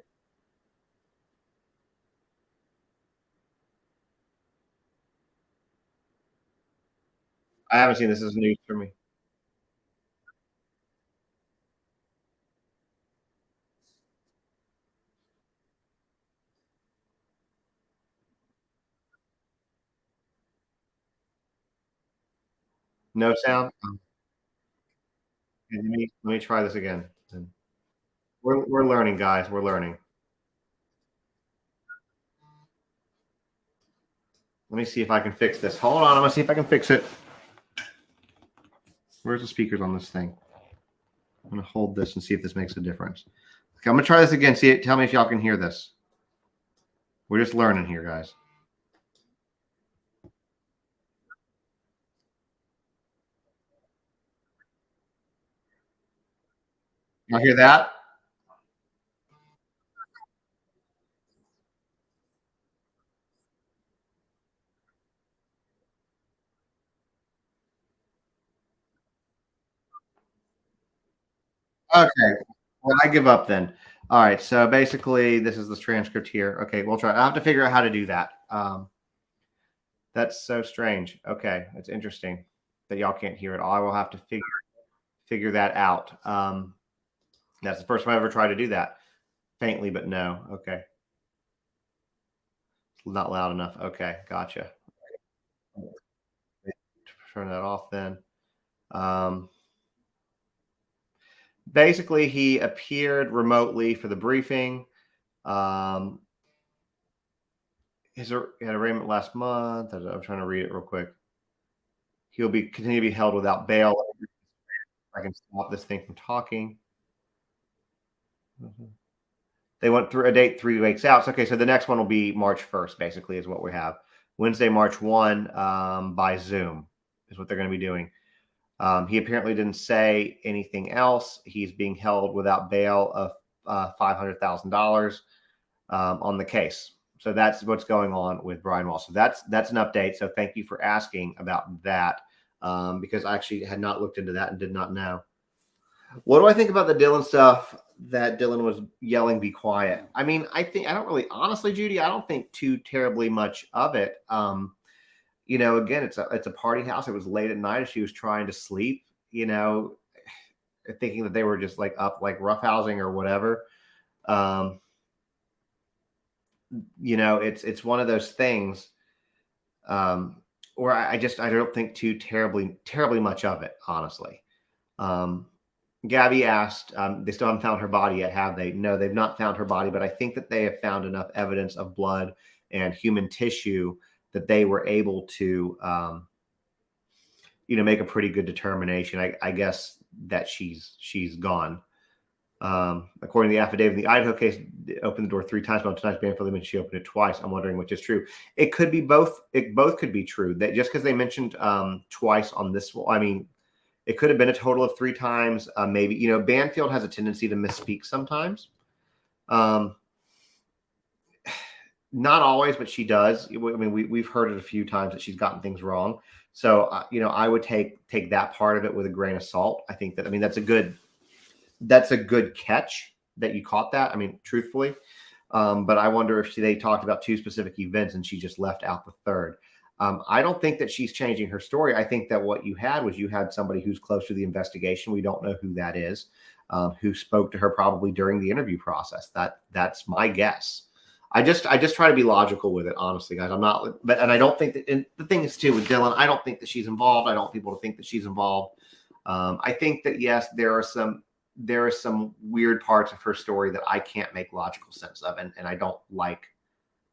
I haven't seen this. This is news for me. No sound. Let me try this again. We're learning, guys. We're learning. Let me see if I can fix this. Hold on. I'm gonna see if I can fix it. Where's the speakers on this thing? I'm gonna hold this and see if this makes a difference. Okay, I'm gonna try this again. See it. Tell me if y'all can hear this. We're just learning here, guys. Y'all hear that? Okay. Well, I give up then. All right. So basically, this is the transcript here. Okay, we'll try. I have to figure out how to do that. That's so strange. Okay, it's interesting that y'all can't hear it. I will have to figure that out. That's the first time I've ever tried to do that. Faintly, but no. Okay. Not loud enough. Okay, gotcha. Turn that off then. Basically, he appeared remotely for the briefing. He had arraignment last month. I'm trying to read it real quick. He'll continue to be held without bail. I can stop this thing from talking. They went through a date 3 weeks out. Okay, so the next one will be March 1st, basically, is what we have. Wednesday, March 1, by Zoom is what they're going to be doing. He apparently didn't say anything else. He's being held without bail of $500,000 on the case. So that's what's going on with Brian Walsh. So that's an update. So thank you for asking about that, because I actually had not looked into that and did not know. What do I think about the Dylan stuff that Dylan was yelling, "Be quiet"? I mean, I don't really, honestly, Judy, I don't think too terribly much of it. You know, again, it's a party house. It was late at night. She was trying to sleep, you know, thinking that they were just like up, like roughhousing or whatever. You know, it's one of those things where I don't think too terribly much of it, honestly. Gabby asked, they still haven't found her body yet, have they? No, they've not found her body, but I think that they have found enough evidence of blood and human tissue that they were able to, you know, make a pretty good determination. I guess that she's gone. According to the affidavit, the Idaho case opened the door 3 times, but tonight's Banfield image, she opened it twice. I'm wondering which is true. It could be both. It both could be true. That just because they mentioned twice on this one, I mean, it could have been a total of 3 times. Maybe, you know, Banfield has a tendency to misspeak sometimes. Not always, but she does. I mean, we've heard it a few times that she's gotten things wrong. So, you know, I would take that part of it with a grain of salt. I think that, I mean, that's a good catch that you caught that. I mean, truthfully. But I wonder if they talked about 2 specific events and she just left out the third. I don't think that she's changing her story. I think that what you had somebody who's close to the investigation. We don't know who that is, who spoke to her probably during the interview process. That's my guess. I just try to be logical with it, honestly, guys. I'm not, and I don't think that. And the thing is too with Dylan, I don't think that she's involved. I don't want people to think that she's involved. I think that yes, there are some weird parts of her story that I can't make logical sense of, and I don't like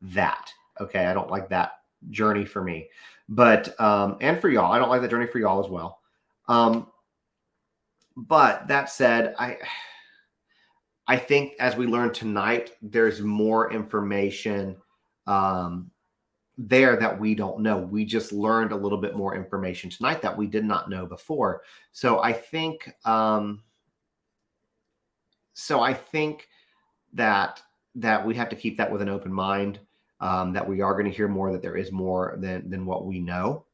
that. Okay, I don't like that journey for me, but and for y'all, I don't like that journey for y'all as well. But that said, I think as we learned tonight, there's more information there that we don't know. We just learned a little bit more information tonight that we did not know before. So I think that we have to keep that with an open mind, that we are going to hear more, that there is more than what we know.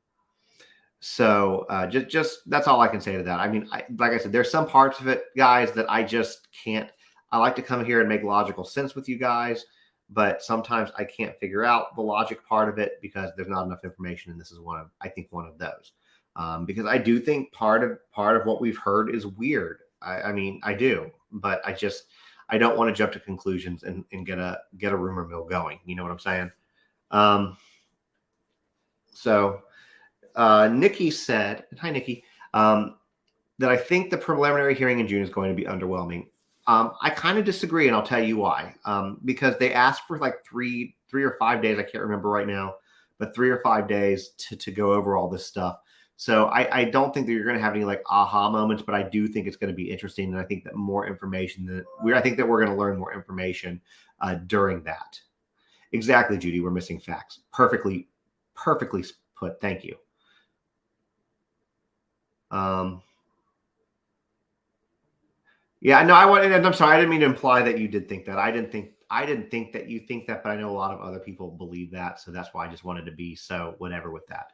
So just that's all I can say to that. I mean, like I said, there's some parts of it, guys, that I just can't. I like to come here and make logical sense with you guys, but sometimes I can't figure out the logic part of it because there's not enough information, and this is one of those. Because I do think part of what we've heard is weird. I mean, I do, but I don't want to jump to conclusions and get a rumor mill going. You know what I'm saying? So Nikki said, hi, Nikki, that I think the preliminary hearing in June is going to be underwhelming. I kind of disagree, and I'll tell you why. Because they asked for like three or 5 days. I can't remember right now, but 3 or 5 days to go over all this stuff. So I don't think that you're going to have any like aha moments, but I do think it's going to be interesting. And I think that more information I think that we're going to learn more information during that. Exactly, Judy. We're missing facts. Perfectly put. Thank you. Yeah, no, I'm sorry. I didn't mean to imply that you did think that. I didn't think that you think that, but I know a lot of other people believe that. So that's why I just wanted to be so whatever with that.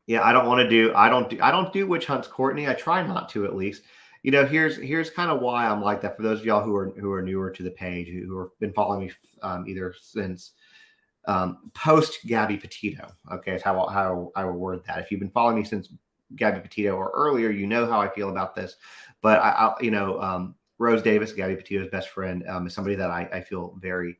Yeah, I don't do witch hunts, Courtney. I try not to, at least. You know, here's kind of why I'm like that. For those of y'all who are newer to the page, who have been following me either since post Gabby Petito. Okay, is how I will word that. If you've been following me since Gabby Petito or earlier, you know how I feel about this. But Rose Davis, Gabby Petito's best friend, is somebody that I feel very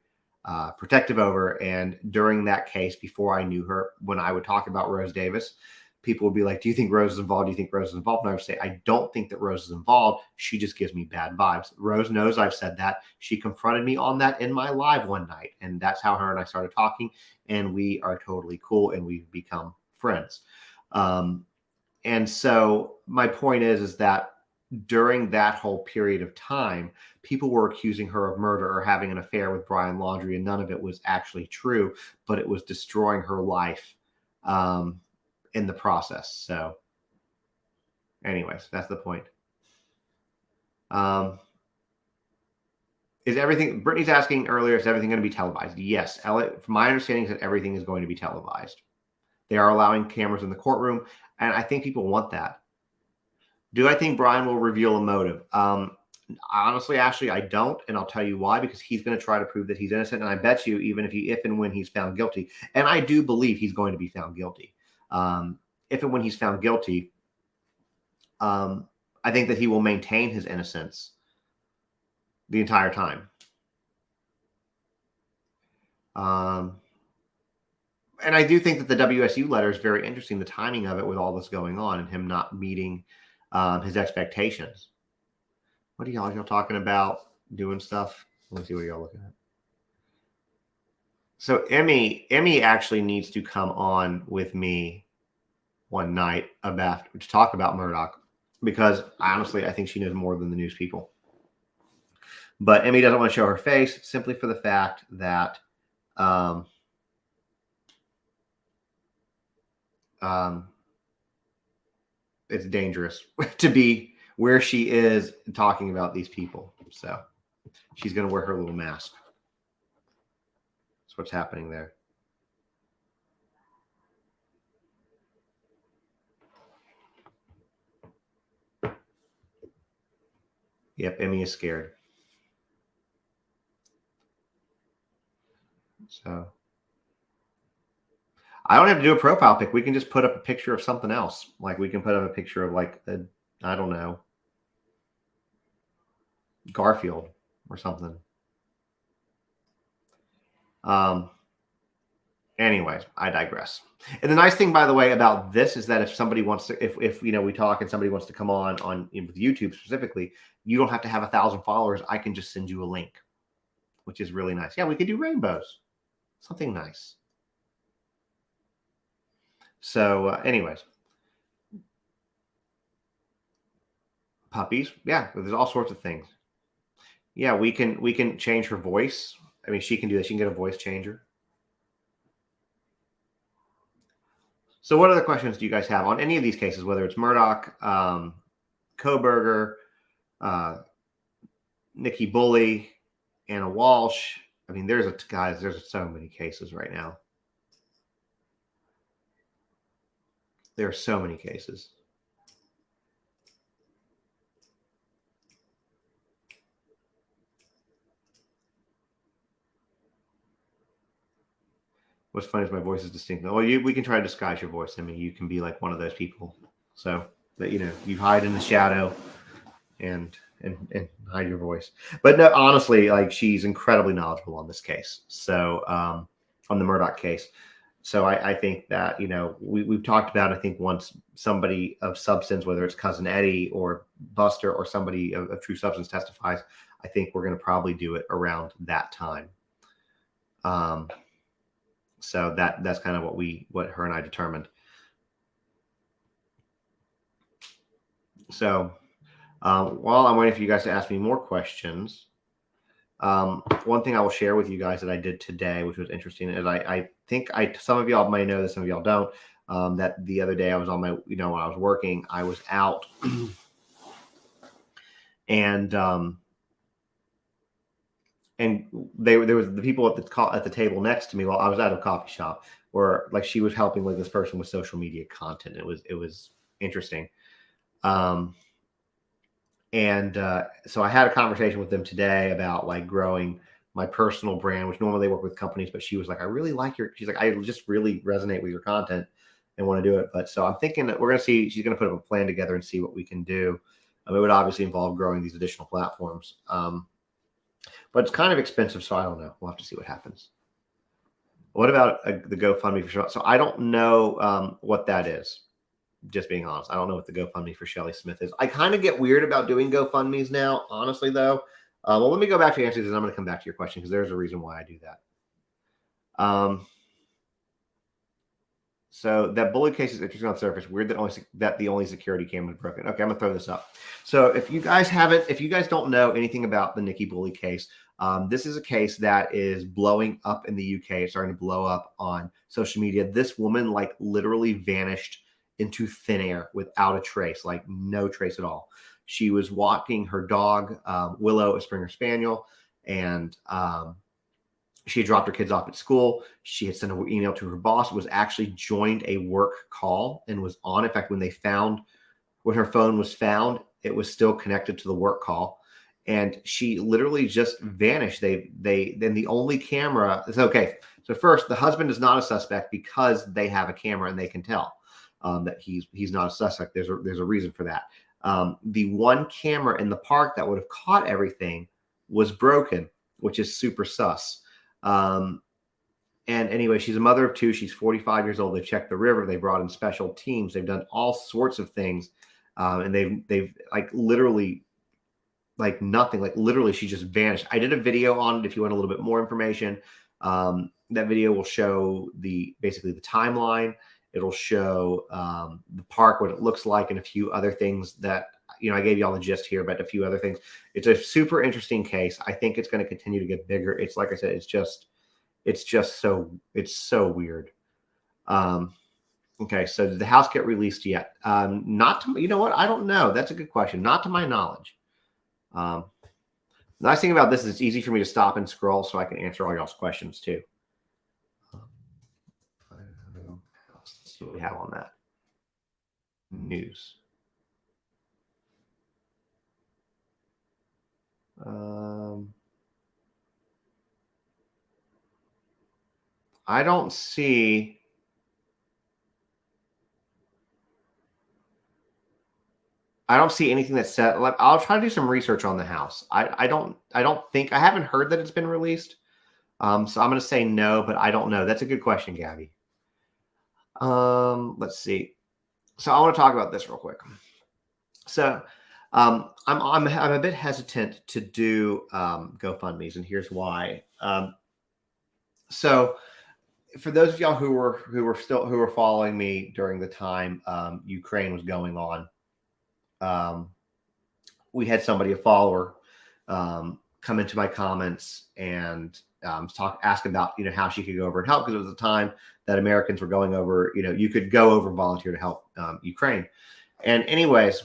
protective over. And during that case, before I knew her, when I would talk about Rose Davis, people would be like, do you think Rose is involved? Do you think Rose is involved? And I would say, I don't think that Rose is involved. She just gives me bad vibes. Rose knows I've said that. She confronted me on that in my live one night. And that's how her and I started talking. And we are totally cool. And we've become friends. And so my point is that during that whole period of time, people were accusing her of murder or having an affair with Brian Laundrie, and none of it was actually true, but it was destroying her life in the process. So anyways, that's the point. Is everything, Brittany's asking earlier, is everything going to be televised? Yes. From my understanding is that everything is going to be televised. They are allowing cameras in the courtroom, and I think people want that. Do I think Brian will reveal a motive? Honestly, Ashley, I don't, and I'll tell you why, because he's going to try to prove that he's innocent, and I bet you even if and when he's found guilty, and I do believe he's going to be found guilty. If and when he's found guilty, I think that he will maintain his innocence the entire time. And I do think that the WSU letter is very interesting, the timing of it with all this going on and him not meeting his expectations. What are y'all talking about? Doing stuff? Let me see what y'all looking at. So Emmy actually needs to come on with me one night to talk about Murdoch, because honestly, I think she knows more than the news people. But Emmy doesn't want to show her face simply for the fact that it's dangerous to be where she is talking about these people. So she's going to wear her little mask. That's what's happening there. Yep, Emmy is scared. So I don't have to do a profile pic. We can just put up a picture of something else. Like we can put up a picture of like I don't know, Garfield or something. Anyways, I digress. And the nice thing, by the way, about this is that if somebody wants to, if we talk and somebody wants to come on with YouTube specifically, you don't have to have 1,000 followers. I can just send you a link, which is really nice. Yeah, we could do rainbows. Something nice. So anyways. Puppies. Yeah, there's all sorts of things. Yeah, we can change her voice. I mean, she can do that. She can get a voice changer. So what other questions do you guys have on any of these cases, whether it's Murdoch, Kohberger, Nikki Bully, Anna Walsh? I mean, there's so many cases right now. There are so many cases. What's funny is my voice is distinct. Well, we can try to disguise your voice. I mean, you can be like one of those people, so that you hide in the shadow and hide your voice. But no, honestly, like, she's incredibly knowledgeable on this case. So on the Murdoch case. So I think that, we've talked about, I think, once somebody of substance, whether it's Cousin Eddie or Buster or somebody of true substance testifies, I think we're going to probably do it around that time. So that's kind of what her and I determined. So while I'm waiting for you guys to ask me more questions, one thing I will share with you guys that I did today, which was interesting, is I think some of y'all may know this, some of y'all don't, that the other day I was on my, when I was working, I was out and there was the people at the table next to me while I was at a coffee shop, where like she was helping with this person with social media content. It was interesting. So I had a conversation with them today about like growing my personal brand, which normally they work with companies, but she was like, I really like she's like, I just really resonate with your content and want to do it. But so I'm thinking that we're going to see, she's going to put up a plan together and see what we can do. It would obviously involve growing these additional platforms. But it's kind of expensive, so I don't know. We'll have to see what happens. What about the GoFundMe for Shelly? So I don't know what that is, just being honest. I don't know what the GoFundMe for Shelly Smith is. I kind of get weird about doing GoFundMes now, honestly, though. Well, let me go back to answers, and I'm going to come back to your question because there's a reason why I do that. So that bully case is interesting on the surface. Weird that the only security camera was broken. Okay, I'm gonna throw this up. So if you guys don't know anything about the Nikki Bully case, this is a case that is blowing up in the UK. It's starting to blow up on social media. This woman like literally vanished into thin air without a trace, like no trace at all. She was walking her dog, Willow, a Springer Spaniel, and she had dropped her kids off at school. She had sent an email to her boss, was actually joined a work call and was on. In fact, when her phone was found, it was still connected to the work call. And she literally just vanished. Then the only camera is okay. So first, the husband is not a suspect because they have a camera and they can tell that he's not a suspect. There's a reason for that. The one camera in the park that would have caught everything was broken, which is super sus. And anyway, she's a mother of two. She's 45 years old. They've checked the river. They brought in special teams. They've done all sorts of things. And they've like literally like nothing, like literally she just vanished. I did a video on it. If you want a little bit more information, that video will show basically the timeline. It'll show the park, what it looks like, and a few other things that, I gave you all the gist here, but a few other things. It's a super interesting case. I think it's going to continue to get bigger. It's like I said, it's so weird. Okay. So did the house get released yet? Not to, you know what? I don't know. That's a good question. Not to my knowledge. The nice thing about this is it's easy for me to stop and scroll so I can answer all y'all's questions too. Let's see what we have on that. News. I don't see anything that said, like, I'll try to do some research on the house. I don't think, I haven't heard that it's been released. So I'm going to say no, but I don't know. That's a good question, Gabby. Let's see. So I want to talk about this real quick. So I'm a bit hesitant to do GoFundMes, and here's why. So for those of y'all who were following me during the time Ukraine was going on, we had somebody, a follower, come into my comments and ask about, how she could go over and help, because it was a time that Americans were going over, you could go over and volunteer to help Ukraine. And anyways,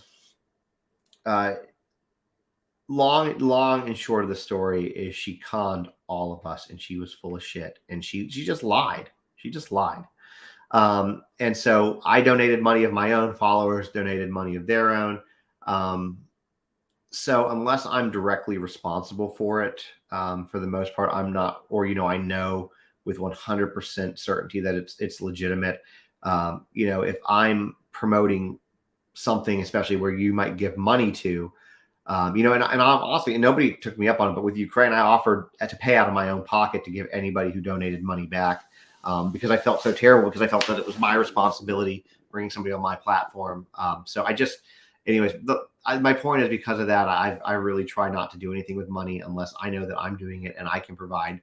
long and short of the story is she conned all of us, and she was full of shit, and she just lied. She just lied. And so I donated money of my own, followers donated money of their own. So unless I'm directly responsible for it, for the most part, I'm not, or, I know with 100% certainty that it's legitimate. If I'm promoting something, especially where you might give money to, and I'm honestly, and nobody took me up on it, but with Ukraine, I offered to pay out of my own pocket to give anybody who donated money back, because I felt so terrible, because I felt that it was my responsibility bringing somebody on my platform. So I just, anyways, my point is, because of that, I really try not to do anything with money unless I know that I'm doing it and I can provide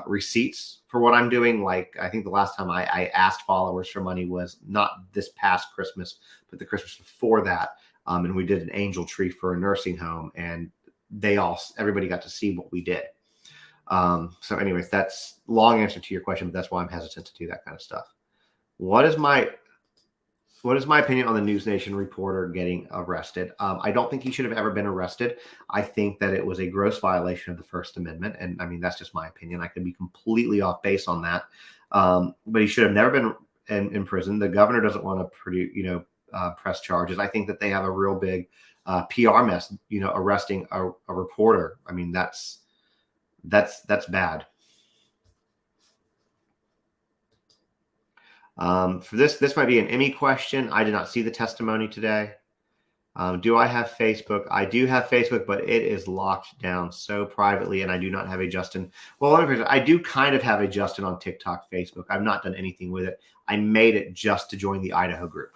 receipts for what I'm doing. Like, I think the last time I asked followers for money was not this past Christmas, but the Christmas before that. And we did an angel tree for a nursing home, and everybody got to see what we did. So anyways, that's long answer to your question, but that's why I'm hesitant to do that kind of stuff. What is my opinion on the News Nation reporter getting arrested? I don't think he should have ever been arrested. I think that it was a gross violation of the First Amendment. And I mean, that's just my opinion. I could be completely off base on that. But he should have never been in prison. The governor doesn't want to press charges. I think that they have a real big PR mess, arresting a reporter. I mean, that's bad. For this might be an Emmy question. I did not see the testimony today. Do I have Facebook? I do have Facebook, but it is locked down so privately, and I do not have a Justin. Well, I do kind of have a Justin on TikTok, Facebook. I've not done anything with it. I made it just to join the Idaho group.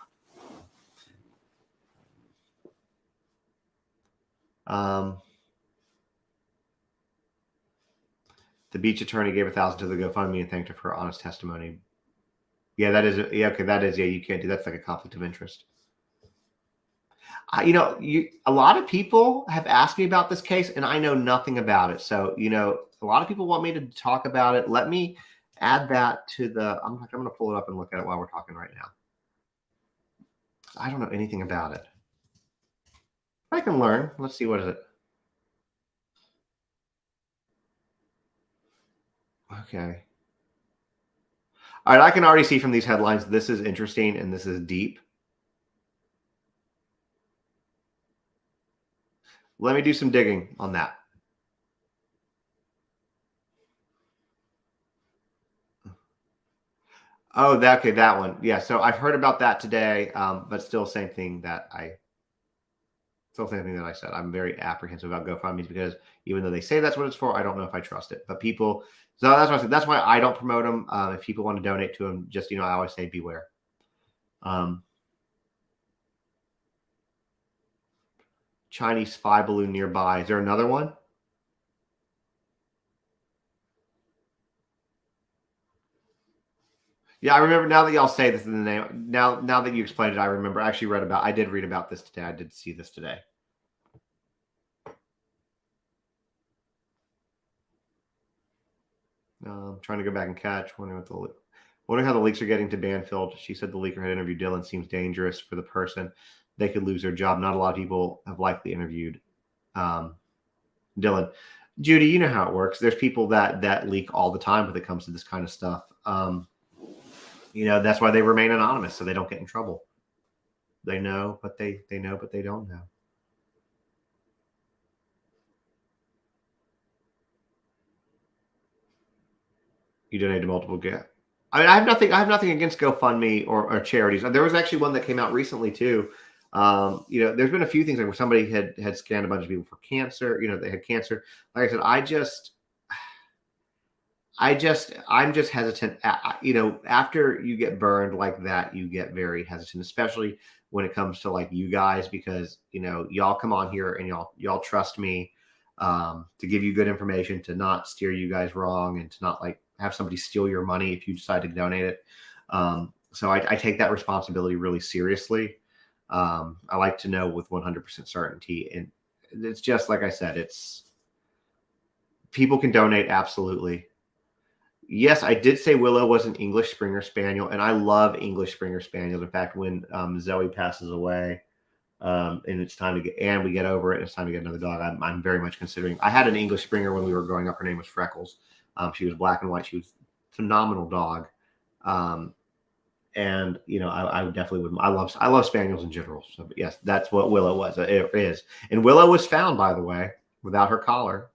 The beach attorney gave $1,000 to the GoFundMe and thanked her for her honest testimony. Yeah, that is, okay. That is, you can't do, that's like a conflict of interest. A lot of people have asked me about this case, and I know nothing about it. So, a lot of people want me to talk about it. Let me add that to I'm going to pull it up and look at it while we're talking right now. I don't know anything about it. I can learn. Let's see, what is it? Okay. All right, I can already see from these headlines, this is interesting and this is deep. Let me do some digging on that. Oh, that one. Yeah, so I've heard about that today, but still same thing that I said. I'm very apprehensive about GoFundMe, because even though they say that's what it's for, I don't know if I trust it. But people, so that's why I said, that's why I don't promote them. If people want to donate to them, just, I always say beware. Chinese spy balloon nearby. Is there another one? Yeah, I remember, now that y'all say this in the name, now that you explained it, I remember. I actually I did read about this today. I did see this today. Trying to go back and catch. Wondering how the leaks are getting to Banfield. She said the leaker had interviewed Dylan. Seems dangerous for the person. They could lose their job. Not a lot of people have likely interviewed Dylan. Judy, you know how it works. There's people that leak all the time when it comes to this kind of stuff. That's why they remain anonymous, so they don't get in trouble. They know, but they know, but they don't know. You donated multiple gifts. I mean, I have nothing against GoFundMe or charities. There was actually one that came out recently too. There's been a few things like where somebody had scanned a bunch of people for cancer. They had cancer. Like I said, I'm just hesitant. After you get burned like that, you get very hesitant, especially when it comes to like you guys, because y'all come on here and y'all trust me to give you good information, to not steer you guys wrong, and to not like have somebody steal your money if you decide to donate it. So I take that responsibility really seriously. I like to know with 100% certainty, and it's just like I said, it's people can donate. Absolutely. Yes, I did say Willow was an English Springer Spaniel, and I love English Springer Spaniels. In fact, when Zoe passes away, and it's time to get, and we get over it, and it's time to get another dog, I'm very much considering. I had an English Springer when we were growing up. Her name was Freckles. She was black and white. She was a phenomenal dog. And you know, I definitely would. I love Spaniels in general. So but yes, that's what Willow was. It is, and Willow was found, by the way, without her collar,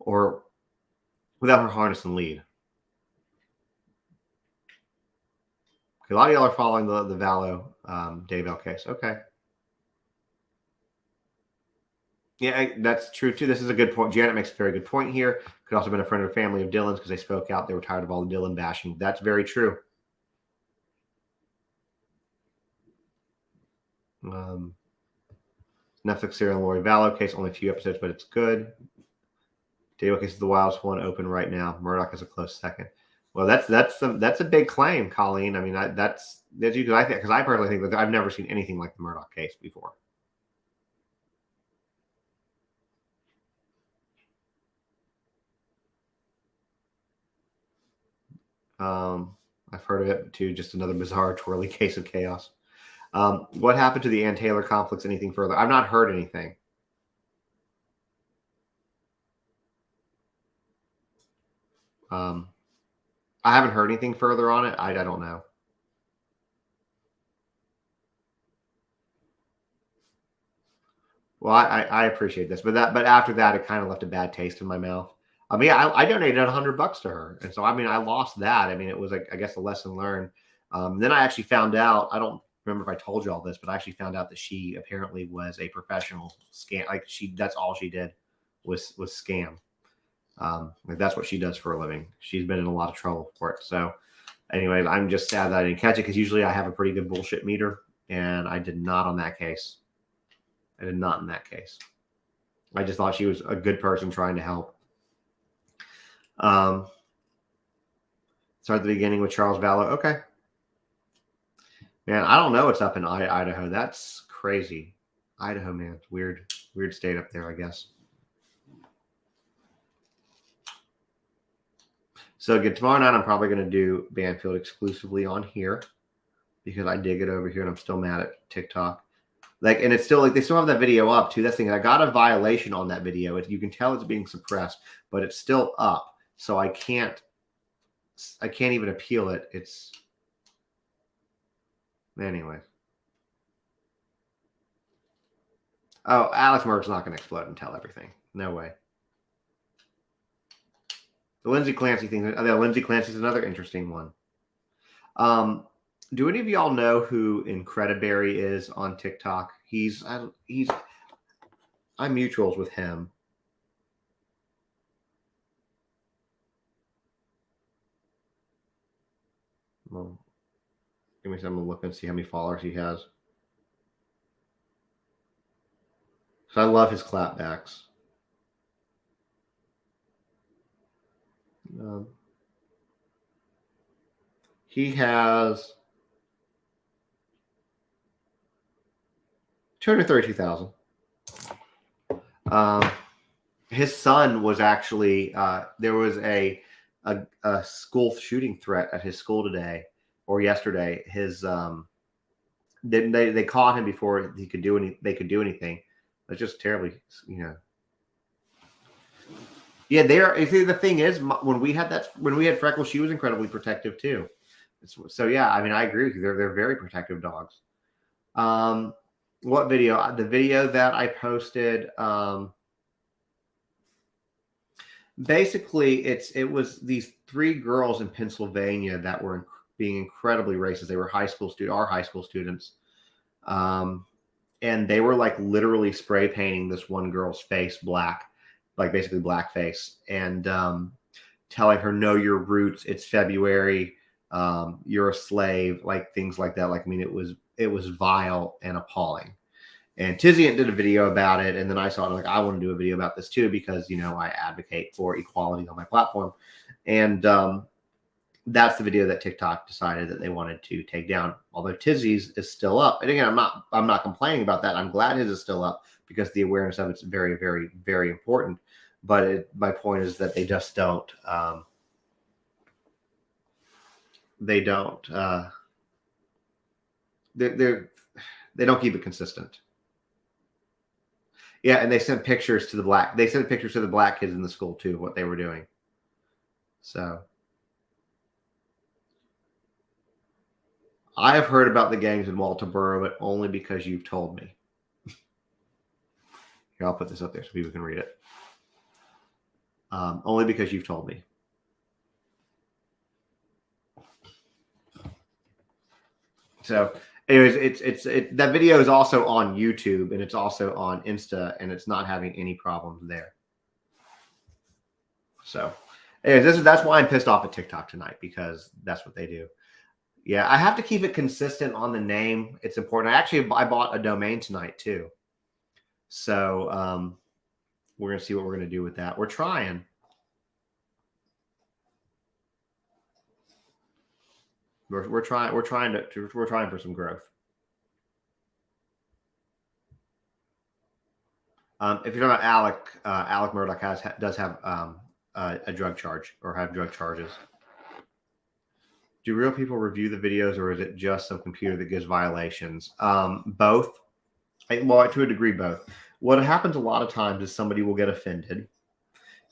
or without her harness and lead. A lot of y'all are following the Vallow Daybell case. Okay. Yeah, that's true too. This is a good point. Janet makes a very good point here. Could also have been a friend or family of Dylan's because they spoke out. They were tired of all the Dylan bashing. That's very true. Netflix serial and Lori Vallow case, only a few episodes, but it's good. Daybell case is the wildest one open right now. Murdoch is a close second. Well, that's a big claim, Colleen. I mean, that's you because I personally think that I've never seen anything like the Murdoch case before. I've heard of it too. Just another bizarre, twirly case of chaos. What happened to the Ann Taylor conflicts? Anything further? I've not heard anything. I haven't heard anything further on it. I don't know. Well, I appreciate this, but after that, it kind of left a bad taste in my mouth. I mean, I donated $100 to her, and so I mean, I lost that. I mean, it was like, I guess, a lesson learned. Then I actually found out. I don't remember if I told you all this, but I actually found out that she apparently was a professional scam. Like that's all she did was scam. Like that's what she does for a living. She's been in a lot of trouble for it. So, anyways, I'm just sad that I didn't catch it because usually I have a pretty good bullshit meter, and I did not on that case. I did not in that case. I just thought she was a good person trying to help. Start at the beginning with Charles Vallow. Okay. Man, I don't know what's up in Idaho. That's crazy. Idaho, man. Weird state up there, I guess. So again, tomorrow night I'm probably going to do Banfield exclusively on here because I dig it over here and I'm still mad at TikTok. Like, and it's still like they still have that video up too. That's the thing. I got a violation on that video. You can tell it's being suppressed, but it's still up. So I can't even appeal it. It's anyway. Oh, Alex Murdoch's not going to explode and tell everything. No way. The Lindsey Clancy thing. Lindsey Clancy is another interesting one. Do any of y'all know who Incrediberry is on TikTok? I'm mutuals with him. Well, give me some to look and see how many followers he has. So I love his clapbacks. He has 232,000. His son was actually there was a school shooting threat at his school today or yesterday. His they caught him before they could do anything. It's just terribly, you know. Yeah, the thing is, when we had Freckles, she was incredibly protective too. So yeah, I mean, I agree with you. They're very protective dogs. What video? The video that I posted. Basically, it was these 3 girls in Pennsylvania that were being incredibly racist. They were our high school students, and they were like literally spray painting this one girl's face black. Like basically blackface, and telling her, know your roots. It's February. You're a slave, like things like that. Like, I mean, it was vile and appalling. And Tiziant did a video about it. And then I saw it like, I want to do a video about this too, because, you know, I advocate for equality on my platform. And that's the video that TikTok decided that they wanted to take down. Although Tizzy's is still up. And again, I'm not complaining about that. I'm glad his is still up. because the awareness of it's very, very, very important. But my point is that they just don't. They don't. They don't keep it consistent. Yeah, and they sent pictures to the black. They sent pictures to the black kids in the school too, what they were doing. So I have heard about the gangs in Walterboro, but only because you've told me. Here, I'll put this up there so people can read it. Only because you've told me. So, anyways, that video is also on YouTube and it's also on Insta, and it's not having any problems there. So, anyways, that's why I'm pissed off at TikTok tonight, because that's what they do. Yeah, I have to keep it consistent on the name. It's important. I bought a domain tonight too. So we're gonna see what we're gonna do with that. We're trying. We're trying for some growth. If you're talking about Alec Murdoch does have a drug charge, or have drug charges. Do real people review the videos, or is it just some computer that gives violations? Both. Well, to a degree, both. What happens a lot of times is somebody will get offended,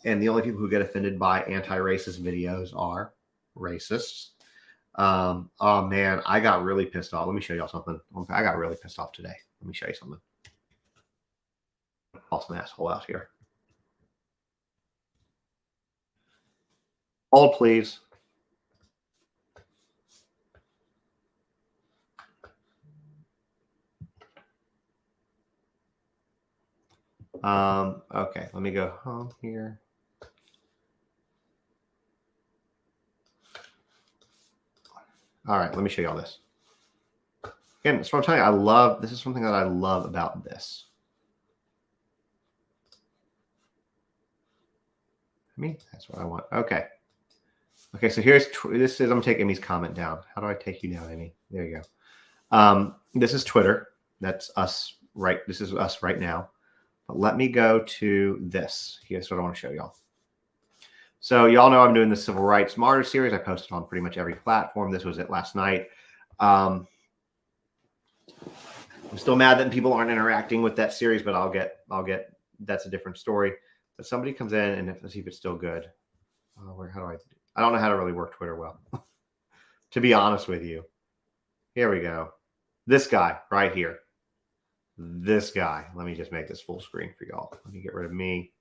and the only people who get offended by anti-racist videos are racists. Oh man, I got really pissed off. Let me show y'all something. I got really pissed off today. Let me show you something. Call some asshole out here. Hold, please. Okay, let me go home here. All right, let me show you all this. Again, that's what I'm telling you. This is something that I love about this. That's what I want. Okay. Okay, so this is, I'm taking Amy's comment down. How do I take you down, Amy? There you go. This is Twitter. That's us, right? This is us right now. But let me go to this. Here's what I want to show y'all. So y'all know I'm doing the Civil Rights Martyr series. I posted on pretty much every platform. This was it last night. I'm still mad that people aren't interacting with that series, but I'll get. That's a different story. But somebody comes in, and let's see if it's still good. I don't know how to really work Twitter well, to be honest with you. Here we go. This guy right here. This guy. Let me just make this full screen for y'all. Let me get rid of me.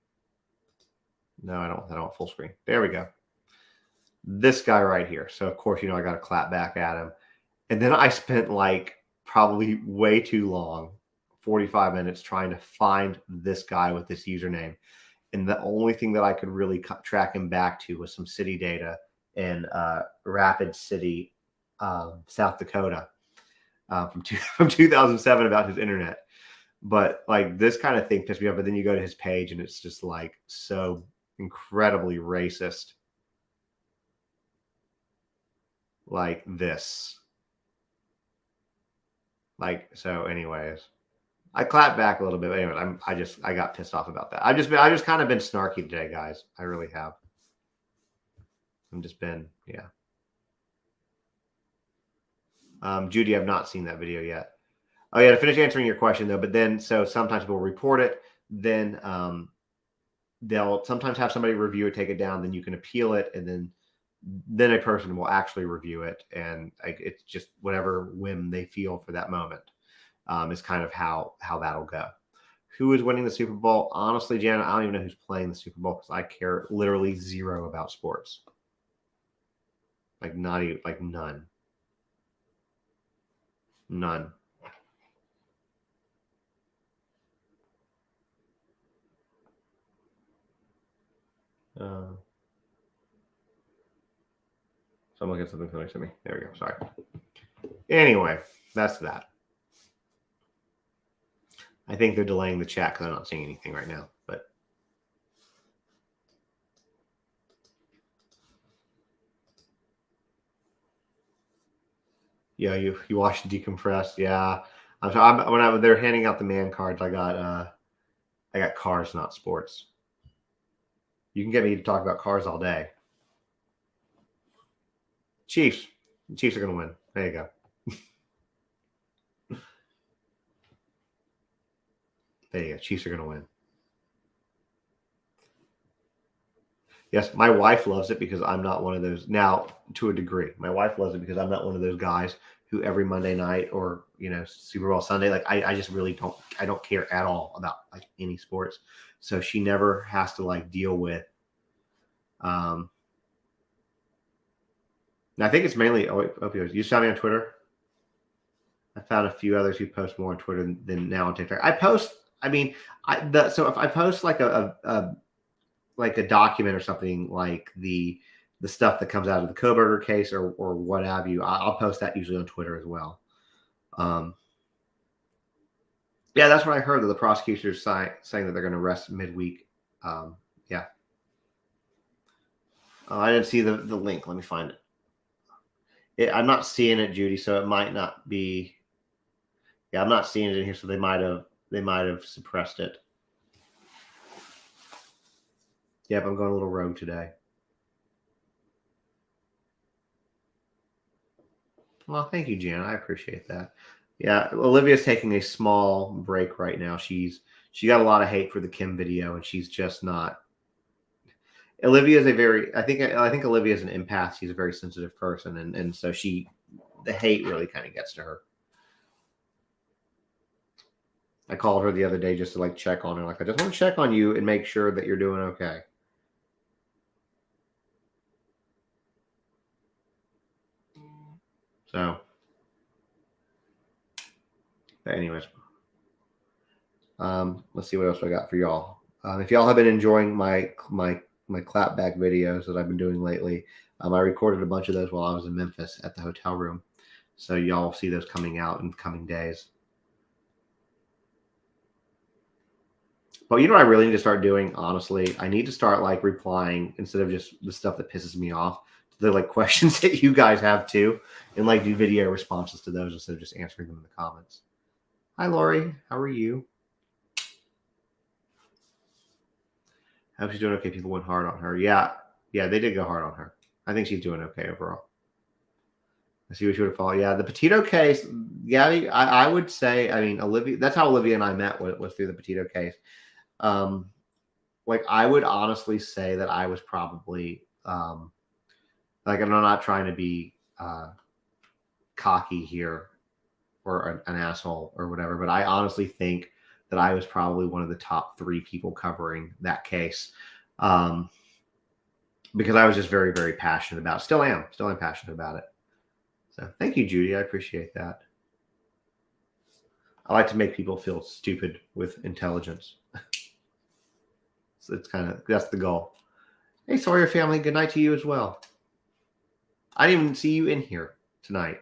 No, I don't want full screen. There we go. This guy right here. So, of course, I got to clap back at him. And then I spent like probably way too long, 45 minutes, trying to find this guy with this username. And the only thing that I could really track him back to was some city data in Rapid City, South Dakota, from 2007 about his internet. But like this kind of thing pissed me off. But then you go to his page and it's just like so incredibly racist. Like this. Like, so anyways. I clapped back a little bit. But anyway, I got pissed off about that. I just kind of been snarky today, guys. I really have. I'm just been, yeah. Judy, I've not seen that video yet. Oh yeah, to finish answering your question though, but then so sometimes people report it, then they'll sometimes have somebody review it, take it down, then you can appeal it, and then a person will actually review it, and it's just whatever whim they feel for that moment. Is kind of how that'll go. Who is winning the Super Bowl? Honestly, Janet, I don't even know who's playing the Super Bowl because I care literally zero about sports. Like not even, like none. None. Someone get something coming to me. There we go. Sorry. Anyway, that's that. I think they're delaying the chat because I'm not seeing anything right now. But yeah, you watched Decompress. Yeah, they're handing out the man cards. I got I got cars, not sports. You can get me to talk about cars all day. Chiefs. The Chiefs are going to win. There you go. There you go. Chiefs are going to win. Yes, my wife loves it because I'm not one of those. Now, to a degree, my wife loves it because I'm not one of those guys who every Monday night or, Super Bowl Sunday, like I just really don't care at all about like any sports. So she never has to like deal with, I think it's mainly opioids. You saw me on Twitter. I found a few others who post more on Twitter than now on TikTok. I post, so if I post like a document or something like the stuff that comes out of the Kohberger case or what have you, I'll post that usually on Twitter as well. Yeah, that's what I heard, that the prosecutors saying that they're going to arrest midweek. Yeah. I didn't see the link. Let me find it. I'm not seeing it, Judy, so it might not be. Yeah, I'm not seeing it in here, so they might have suppressed it. Yep, I'm going a little rogue today. Well, thank you, Jan. I appreciate that. Yeah, Olivia's taking a small break right now. She got a lot of hate for the Kim video, and she's just not. Olivia is I think Olivia is an empath. She's a very sensitive person, and so the hate really kind of gets to her. I called her the other day just to like check on her. Like, I just want to check on you and make sure that you're doing okay. So, but anyways, let's see what else I got for y'all. If y'all have been enjoying my clapback videos that I've been doing lately, I recorded a bunch of those while I was in Memphis at the hotel room. So y'all will see those coming out in coming days. But you know what I really need to start doing, honestly? I need to start like replying instead of just the stuff that pisses me off to the like questions that you guys have too, and like do video responses to those instead of just answering them in the comments. Hi, Lori. How are you? I hope she's doing okay. People went hard on her. Yeah, they did go hard on her. I think she's doing okay overall. I see what you would have followed. Yeah, the Petito case. Yeah, I would say. I mean, Olivia. That's how Olivia and I met. Was through the Petito case. Like I would honestly say that I was probably like, I'm not trying to be cocky here or an asshole or whatever, but I honestly think that I was probably one of the top 3 people covering that case. Because I was just very, very passionate about it. Still am passionate about it. So thank you, Judy. I appreciate that. I like to make people feel stupid with intelligence. So it's that's the goal. Hey, Sawyer family, good night to you as well. I didn't even see you in here tonight.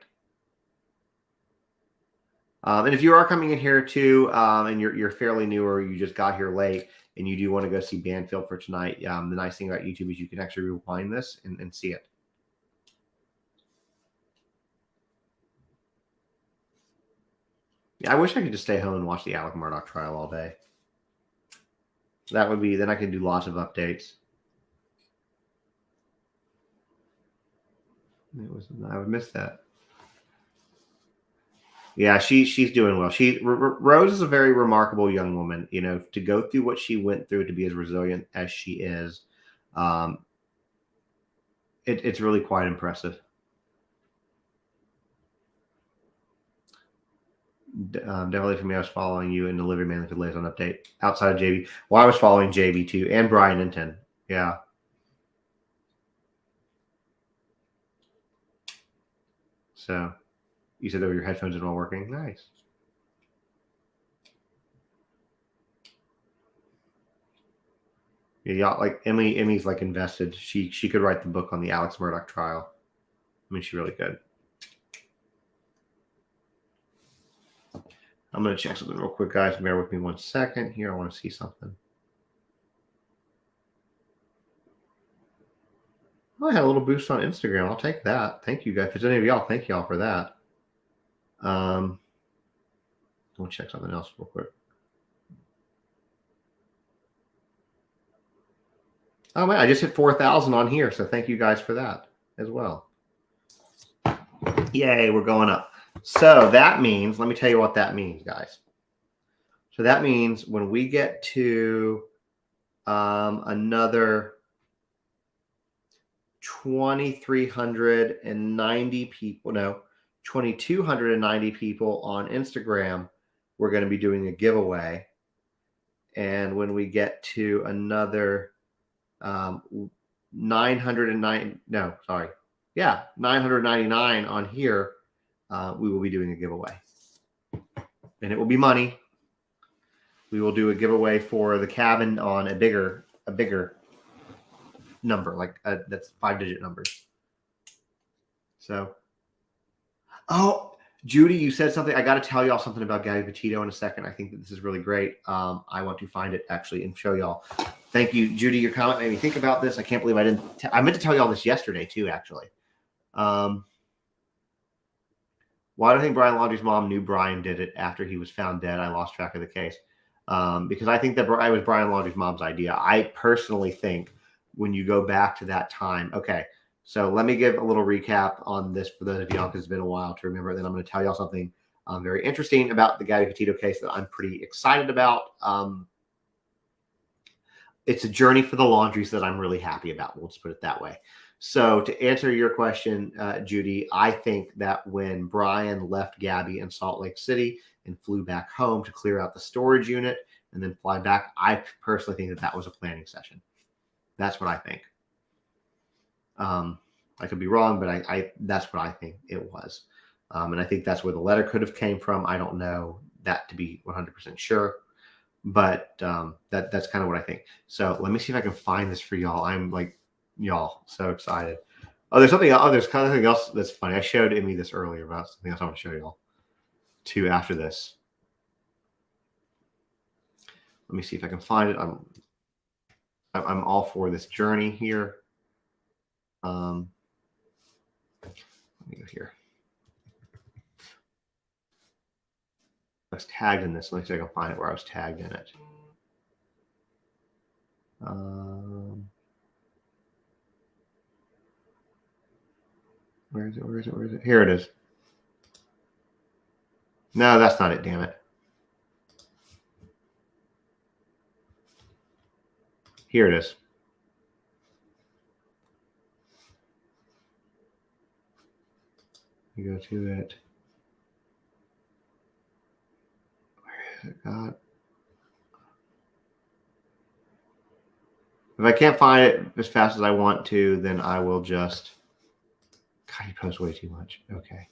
And if you are coming in here too, and you're fairly new or you just got here late and you do want to go see Banfield for tonight, the nice thing about YouTube is you can actually rewind this and see it. Yeah, I wish I could just stay home and watch the Alec Murdoch trial all day. That would be, then I can do lots of updates. I would miss that. Yeah, she's doing well. Rose is a very remarkable young woman. You know, to go through what she went through, to be as resilient as she is, it's really quite impressive. Definitely for me, I was following you and Delivery Man that lays on update outside of JB. Well, I was following JB too, and Brian Inton. Yeah. So, you said that your headphones are all working. Nice. Yeah, like Emmy's like invested. She could write the book on the Alex Murdoch trial. I mean, she really could. I'm going to check something real quick, guys. Bear with me 1 second here. I want to see something. Oh, I had a little boost on Instagram. I'll take that. Thank you, guys. If there's any of y'all, thank y'all for that. I'll check something else real quick. Oh man, I just hit 4,000 on here, so thank you guys for that as well. Yay, we're going up. So that means, let me tell you what that means, guys. So that means when we get to another 2,390 people, no, 2,290 people on Instagram, we're going to be doing a giveaway. And when we get to another 999 on here, we will be doing a giveaway. And it will be money. We will do a giveaway for the cabin on a bigger number, like that's 5-digit numbers. So, oh, Judy, you said something. I got to tell y'all something about Gabby Petito in a second. I think that this is really great. I want to find it actually and show y'all. Thank you, Judy. Your comment made me think about this. I can't believe I didn't. I meant to tell y'all this yesterday too, actually. Why do I think Brian Laundrie's mom knew Brian did it after he was found dead? I lost track of the case. Because I think that it was Brian Laundrie's mom's idea. I personally think when you go back to that time, okay, so let me give a little recap on this for those of y'all because it's been a while to remember. Then I'm going to tell y'all something very interesting about the Gabby Petito case that I'm pretty excited about. It's a journey for the Laundries that I'm really happy about. We'll just put it that way. So to answer your question, Judy, I think that when Brian left Gabby in Salt Lake City and flew back home to clear out the storage unit and then fly back, I personally think that that was a planning session. That's what I think. I could be wrong, but I that's what I think it was. And I think that's where the letter could have came from. I don't know that to be 100% sure, but that's kind of what I think. So let me see if I can find this for y'all. I'm like, y'all, so excited. Oh, there's something. Oh, there's kind of something else that's funny. I showed Emmy this earlier about something else I want to show y'all too after this. Let me see if I can find it. I'm all for this journey here. Let me go here. I was tagged in this. Let me see if I can find it where I was tagged in it. Where is it? Where is it? Where is it? Here it is. No, that's not it. Damn it. Here it is. You go to it. Where is it, God? If I can't find it as fast as I want to, then I will just... God, you post way too much. Okay.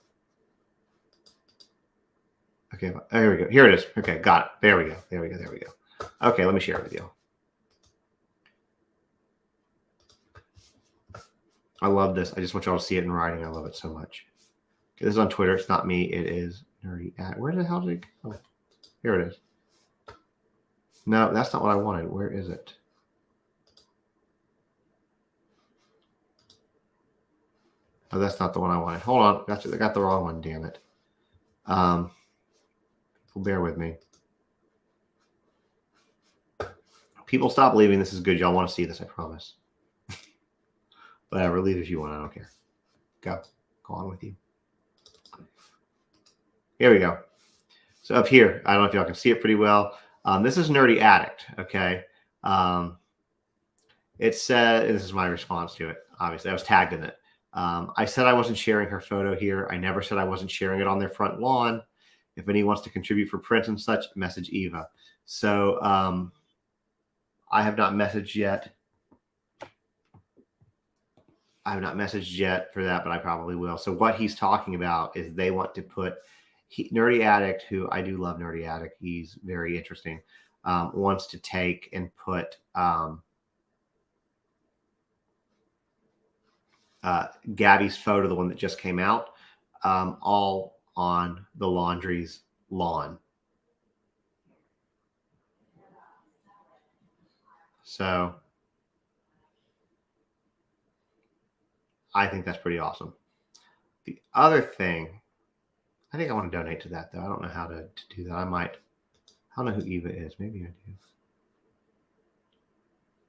Okay, there we go. Here it is. Okay, got it. There we go. There we go. There we go. Okay, let me share it with you. I love this. I just want y'all to see it in writing. I love it so much. Okay, this is on Twitter. It's not me. It is Nerdy at. Where the hell did it go? Oh, here it is. No, that's not what I wanted. Where is it? Oh, that's not the one I wanted. Hold on. I got the wrong one. Damn it. Bear with me. People stop leaving. This is good. Y'all want to see this, I promise. Whatever. Leave if you want. I don't care. Go on with you. Here we go. So up here, I don't know if y'all can see it pretty well. This is Nerdy Addict. Okay. It said, this is my response to it. Obviously, I was tagged in it. I said I wasn't sharing her photo here. I never said I wasn't sharing it on their front lawn. If anyone wants to contribute for print and such, message Eva. So I have not messaged yet. I have not messaged yet for that, but I probably will. So what he's talking about is they want to put Nerdy Addict, who I do love Nerdy Addict. He's very interesting. Wants to take and put Gabby's photo, the one that just came out, all on the Laundrie's lawn. So I think that's pretty awesome. The other thing, I think I want to donate to that, though. I don't know how to do that. I don't know who Eva is. Maybe I do.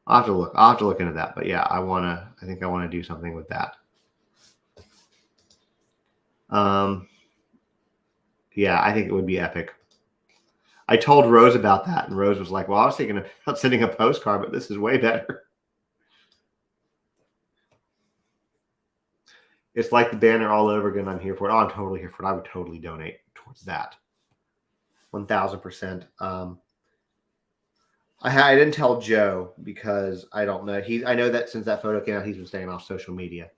I'll have to look. I'll have to look into that. But yeah, I think I want to do something with that. Yeah, I think it would be epic. I told Rose about that, and Rose was like, well, I was thinking about sending a postcard, but this is way better. It's like the banner all over again. I'm here for it. Oh, I'm totally here for it. I would totally donate towards that. 1,000%. I didn't tell Joe because I don't know. I know that since that photo came out, he's been staying off social media.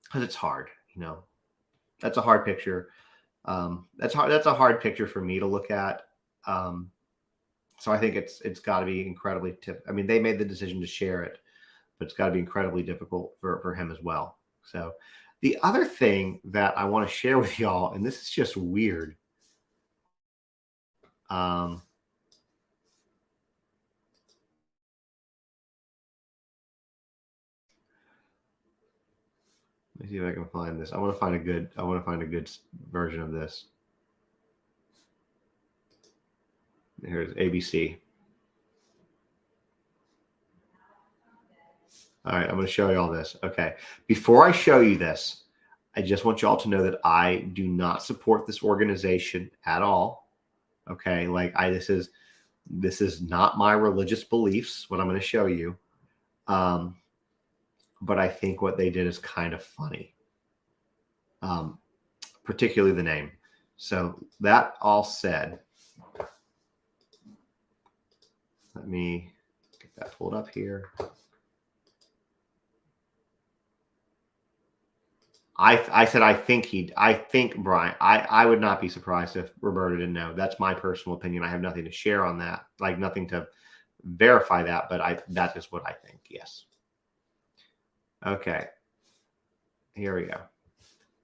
Because it's hard, you know. That's a hard picture. That's hard. That's a hard picture for me to look at. So I think it's got to be incredibly. I mean, they made the decision to share it, but it's got to be incredibly difficult for him as well. So the other thing that I want to share with y'all, and this is just weird. Let me see if I can find this. I want to find a good version of this. Here's ABC. All right, I'm going to show you all this. Okay. Before I show you this, I just want you all to know that I do not support this organization at all. Okay, like this is not my religious beliefs, what I'm going to show you. But I think what they did is kind of funny. Particularly the name. So that all said, let me get that pulled up here. I said I think Brian. I would not be surprised if Roberta didn't know. That's my personal opinion. I have nothing to share on that, like nothing to verify that, but that is what I think. Yes. Okay. Here we go.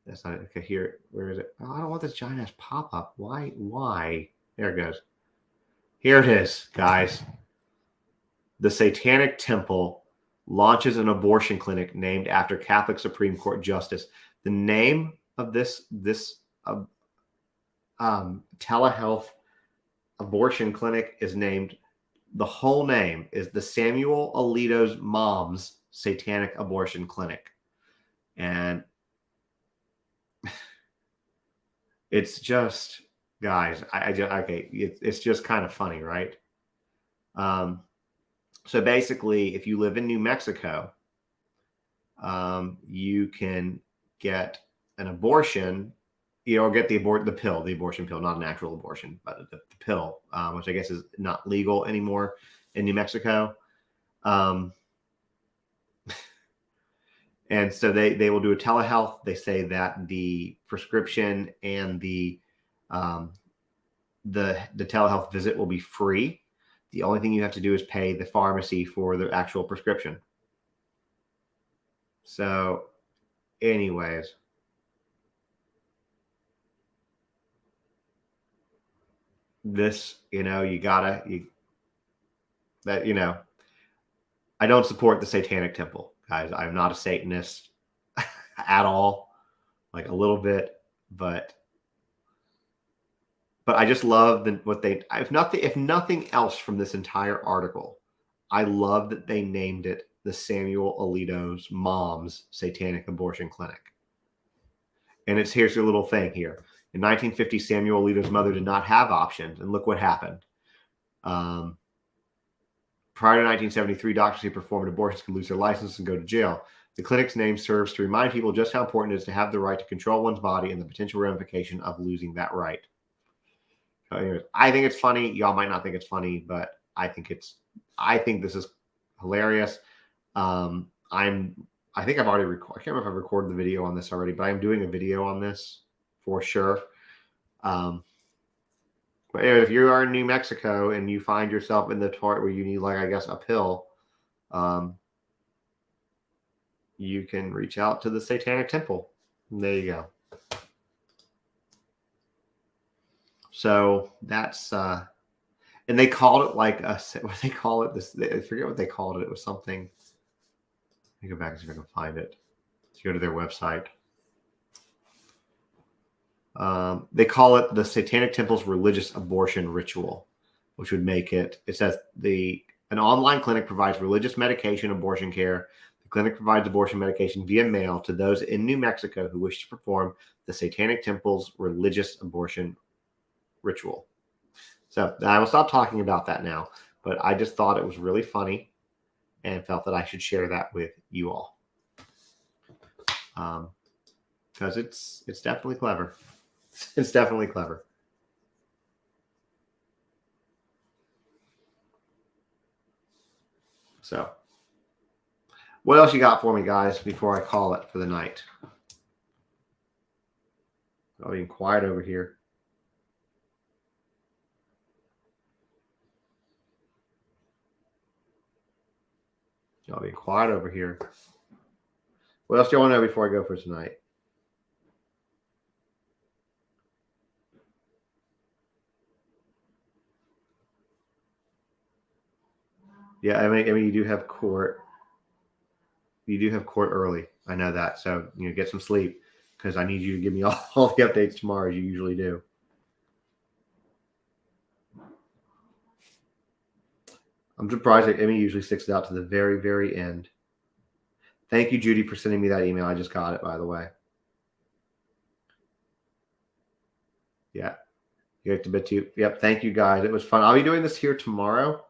That's not okay. Here, where is it? Oh, I don't want this giant ass pop up. Why? There it goes. Here it is, guys. The Satanic Temple launches an abortion clinic named after Catholic Supreme Court Justice. The name of this telehealth abortion clinic is named. The whole name is the Samuel Alito's Mom's Satanic Abortion Clinic, and it's just, guys, it's just kind of funny, right? So basically, if you live in New Mexico, you can get an abortion, or get the abortion pill, not an actual abortion, but the pill, which I guess is not legal anymore in New Mexico. And so they will do a telehealth. They say that the prescription and the telehealth visit will be free. The only thing you have to do is pay the pharmacy for the actual prescription. So, anyways, this, I don't support the Satanic Temple, guys. I'm not a Satanist at all, like a little bit, but I just love if nothing else from this entire article, I love that they named it the Samuel Alito's Mom's Satanic Abortion Clinic. And here's your little thing here. In 1950, Samuel Alito's mother did not have options, and look what happened. Prior to 1973, doctors who performed abortions could lose their license and go to jail. The clinic's name serves to remind people just how important it is to have the right to control one's body and the potential ramification of losing that right. Anyways, I think it's funny. Y'all might not think it's funny, but I think this is hilarious. I think I've already recorded. I can't remember if I've recorded the video on this already, but I'm doing a video on this for sure. But anyway, if you are in New Mexico and you find yourself in the part where you need, like, I guess, a pill, you can reach out to the Satanic Temple. And there you go. So that's, and they called it like what they call it. I forget what they called it. It was something. Let me go back and see if I can find it. Let's go to their website. They call it the Satanic Temple's religious abortion ritual. which would make it, it says an online clinic provides religious medication abortion care. The clinic provides abortion medication via mail to those in New Mexico who wish to perform the Satanic Temple's religious abortion ritual. So I will stop talking about that now, but I just thought it was really funny and felt that I should share that with you all. Because it's definitely clever. It's definitely clever. So, what else you got for me, guys, before I call it for the night? Oh, being quiet over here. Y'all being quiet over here. What else do you want to know before I go for tonight? Yeah, I mean, you do have court. You do have court early. I know that. So, get some sleep because I need you to give me all the updates tomorrow as you usually do. I'm surprised that Emmy usually sticks it out to the very, very end. Thank you, Judy, for sending me that email. I just got it, by the way. Yeah. You have to bet too. Yep. Thank you, guys. It was fun. I'll be doing this here tomorrow.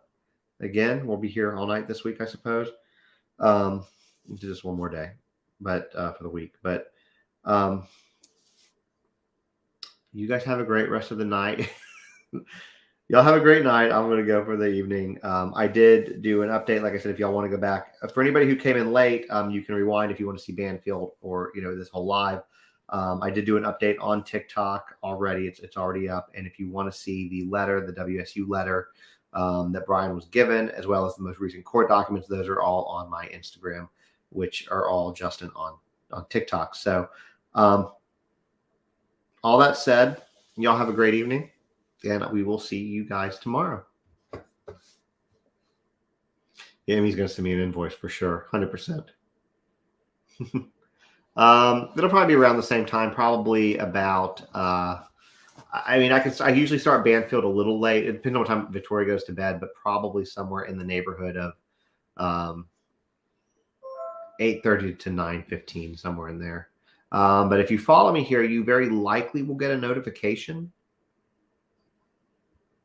Again, we'll be here all night this week, I suppose. Just one more day, but for the week. But you guys have a great rest of the night. Y'all have a great night. I'm going to go for the evening. I did do an update. Like I said, if y'all want to go back, for anybody who came in late, you can rewind if you want to see Banfield or, this whole live. I did do an update on TikTok already. It's already up. And if you want to see the letter, the WSU letter that Brian was given, as well as the most recent court documents, those are all on my Instagram, which are all Justin on TikTok. So all that said, y'all have a great evening. And we will see you guys tomorrow. Yeah, Amy's going to send me an invoice for sure. 100%. It'll probably be around the same time, probably about, I usually start Banfield a little late. It depends on what time Victoria goes to bed, but probably somewhere in the neighborhood of 8:30 to 9:15, somewhere in there. But if you follow me here, you very likely will get a notification.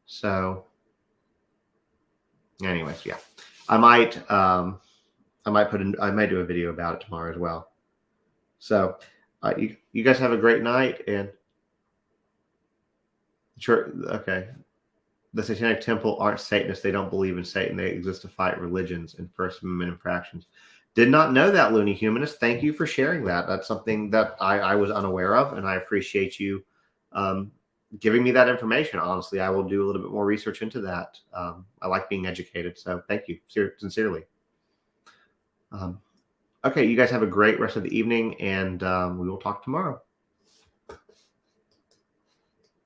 So anyways, yeah, I might do a video about it tomorrow as well. So you guys have a great night. And sure. Okay. The Satanic Temple aren't Satanists. They don't believe in Satan. They exist to fight religions and First Amendment infractions. Did not know that, Looney Humanist. Thank you for sharing that. That's something that I was unaware of, and I appreciate you giving me that information. Honestly, I will do a little bit more research into that. I like being educated, so thank you sincerely. Okay, you guys have a great rest of the evening, and we will talk tomorrow.